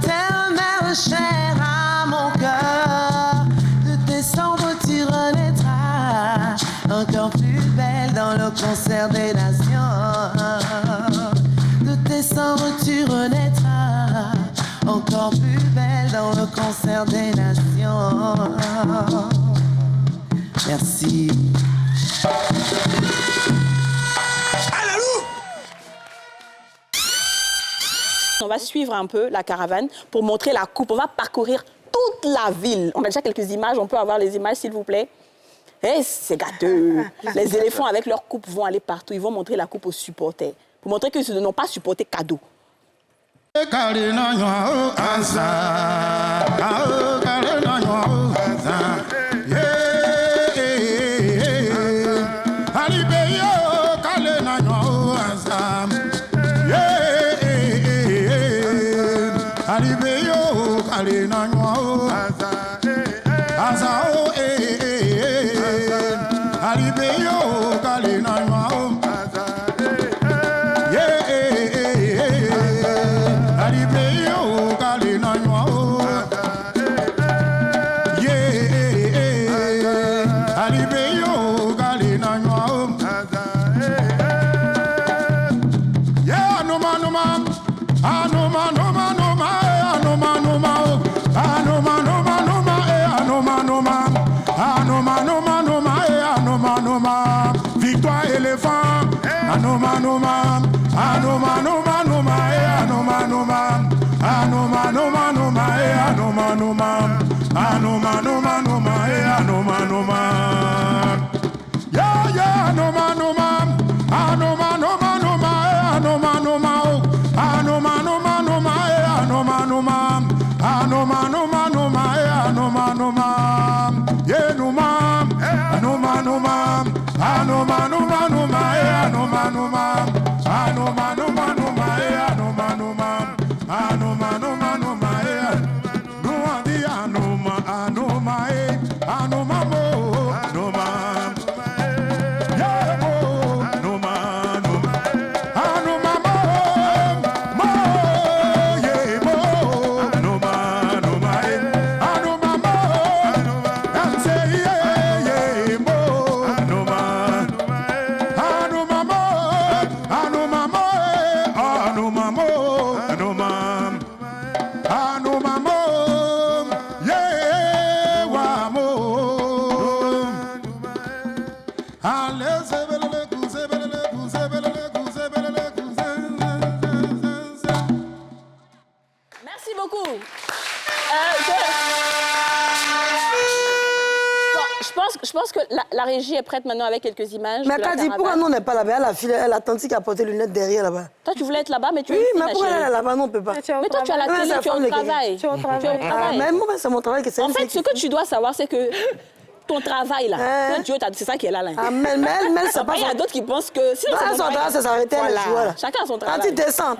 terre mère chère à mon cœur. De tes cendres tu renaîtras, encore plus belle dans le concert des nations. De tes cendres tu renaîtras, encore plus belle dans le concert des nations. Merci. On va suivre un peu la caravane pour montrer la coupe. On va parcourir toute la ville. On a déjà quelques images. On peut avoir les images, s'il vous plaît. Eh, c'est gâteux. Les éléphants avec leur coupe vont aller partout. Ils vont montrer la coupe aux supporters. Pour montrer qu'ils n'ont pas supporté cadeau. Victoire éléphant, Anoma Noma, Anoma Noma Noma, Anoma Noma, Anoma Noma Noma, Anoma Noma, Anoma Noma Noma, Anoma Noma. Yeah, yeah, Anoma Noma, Anoma Noma Noma, Anoma Noma, Anoma Noma Noma, Anoma Noma, Anoma Noma Noma, Anoma Noma, yeah, Noma, Anoma Noma. Anoma noma noma anoma noma anoma noma noma anoma noma anoma noma noma no di anoma anoma anoma mo noma yeah mo noma noma anoma mo yeah mo noma noma anoma mo and say yeah mo anoma Merci beaucoup. Je pense que la régie est prête maintenant avec quelques images. Mais Kadi, pourquoi nous on n'est pas là-bas? La fille, la tante qui a porté les lunettes derrière là-bas. Toi, tu voulais être là-bas, mais tu es oui, ici, mais pourquoi elle est là-bas? Non, on ne peut pas. Mais toi, tu as la télé, tu es au travail. Tu es au travail. Mais moi, c'est mon travail. En fait, ce que tu dois savoir, c'est que ton travail, là, Dieu c'est ça qui est là. Mais c'est pas il y a d'autres qui pensent que... Sinon, son travail, c'est s'arrêter. Voilà. Chacun a son travail. Kadi, descends.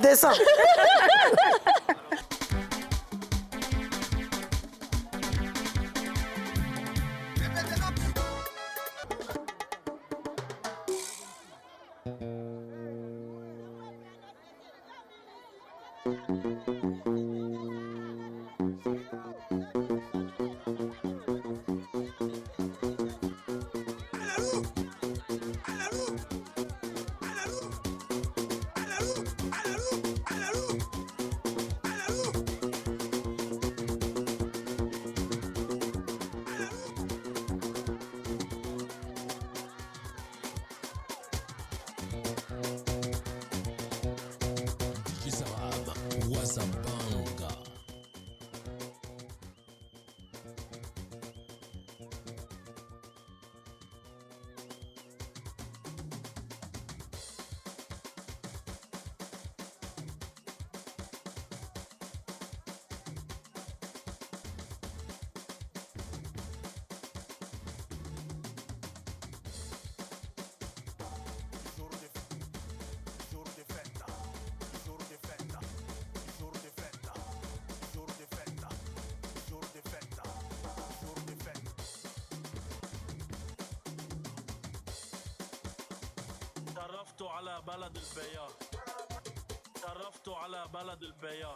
تعرفت على بلد البياع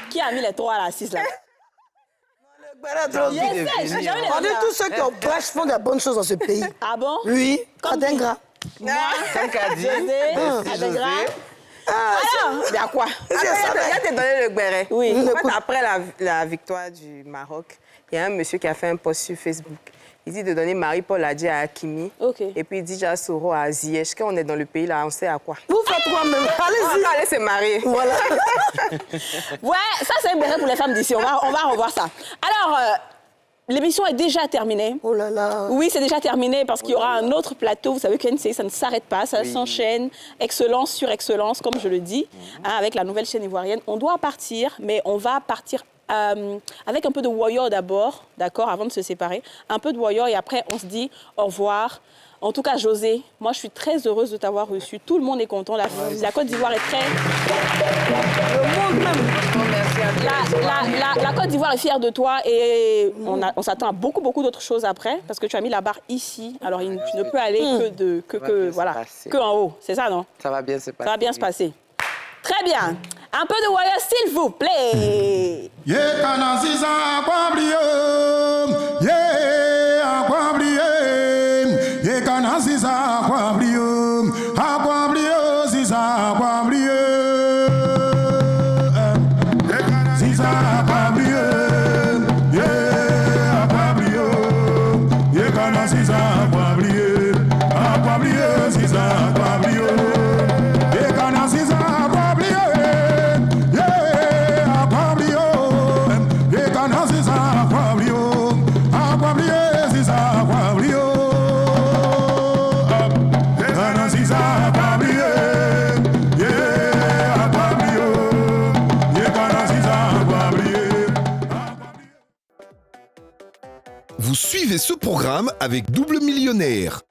Qui a mis les 3 à la 6 là? On dit tous ceux qui ont brèche font des bonnes choses dans ce pays. Ah bon? Oui, Adingra. Moi, José, Adingra. Alors, il y a quoi? Après, t'ai donné le béret. Oui. En fait, après la victoire du Maroc, il y a un monsieur qui a fait un post sur Facebook. Il dit de donner Marie-Paul Adji à Hakimi. Et puis il dit déjà Soro à Ziyech. Quand on est dans le pays, là, on sait à quoi. Vous faites quoi même? Allez-y. On va aller se marier. Voilà. Ouais, ça c'est un béret pour les femmes d'ici. On va revoir ça. Alors, l'émission est déjà terminée. Oh là là. Oui, c'est déjà terminé parce qu'il y aura un autre plateau. Vous savez que NCI, ça ne s'arrête pas, ça s'enchaîne. Excellence sur excellence, comme je le dis, avec la nouvelle chaîne ivoirienne. On doit partir, mais on va partir avec un peu de Warrior d'abord, d'accord, avant de se séparer. Un peu de Warrior et après, on se dit au revoir. En tout cas, José, moi, je suis très heureuse de t'avoir reçu. Tout le monde est content. La Côte d'Ivoire est très... Le monde même. La Côte d'Ivoire est fière de toi et on s'attend à beaucoup, beaucoup d'autres choses après parce que tu as mis la barre ici. Alors, tu ne peux aller que en haut. C'est ça, non? Ça va bien se passer. Ça va bien se passer. Très bien. Un peu de Warrior, s'il vous plaît. Vous suivez ce programme avec Double Millionnaire.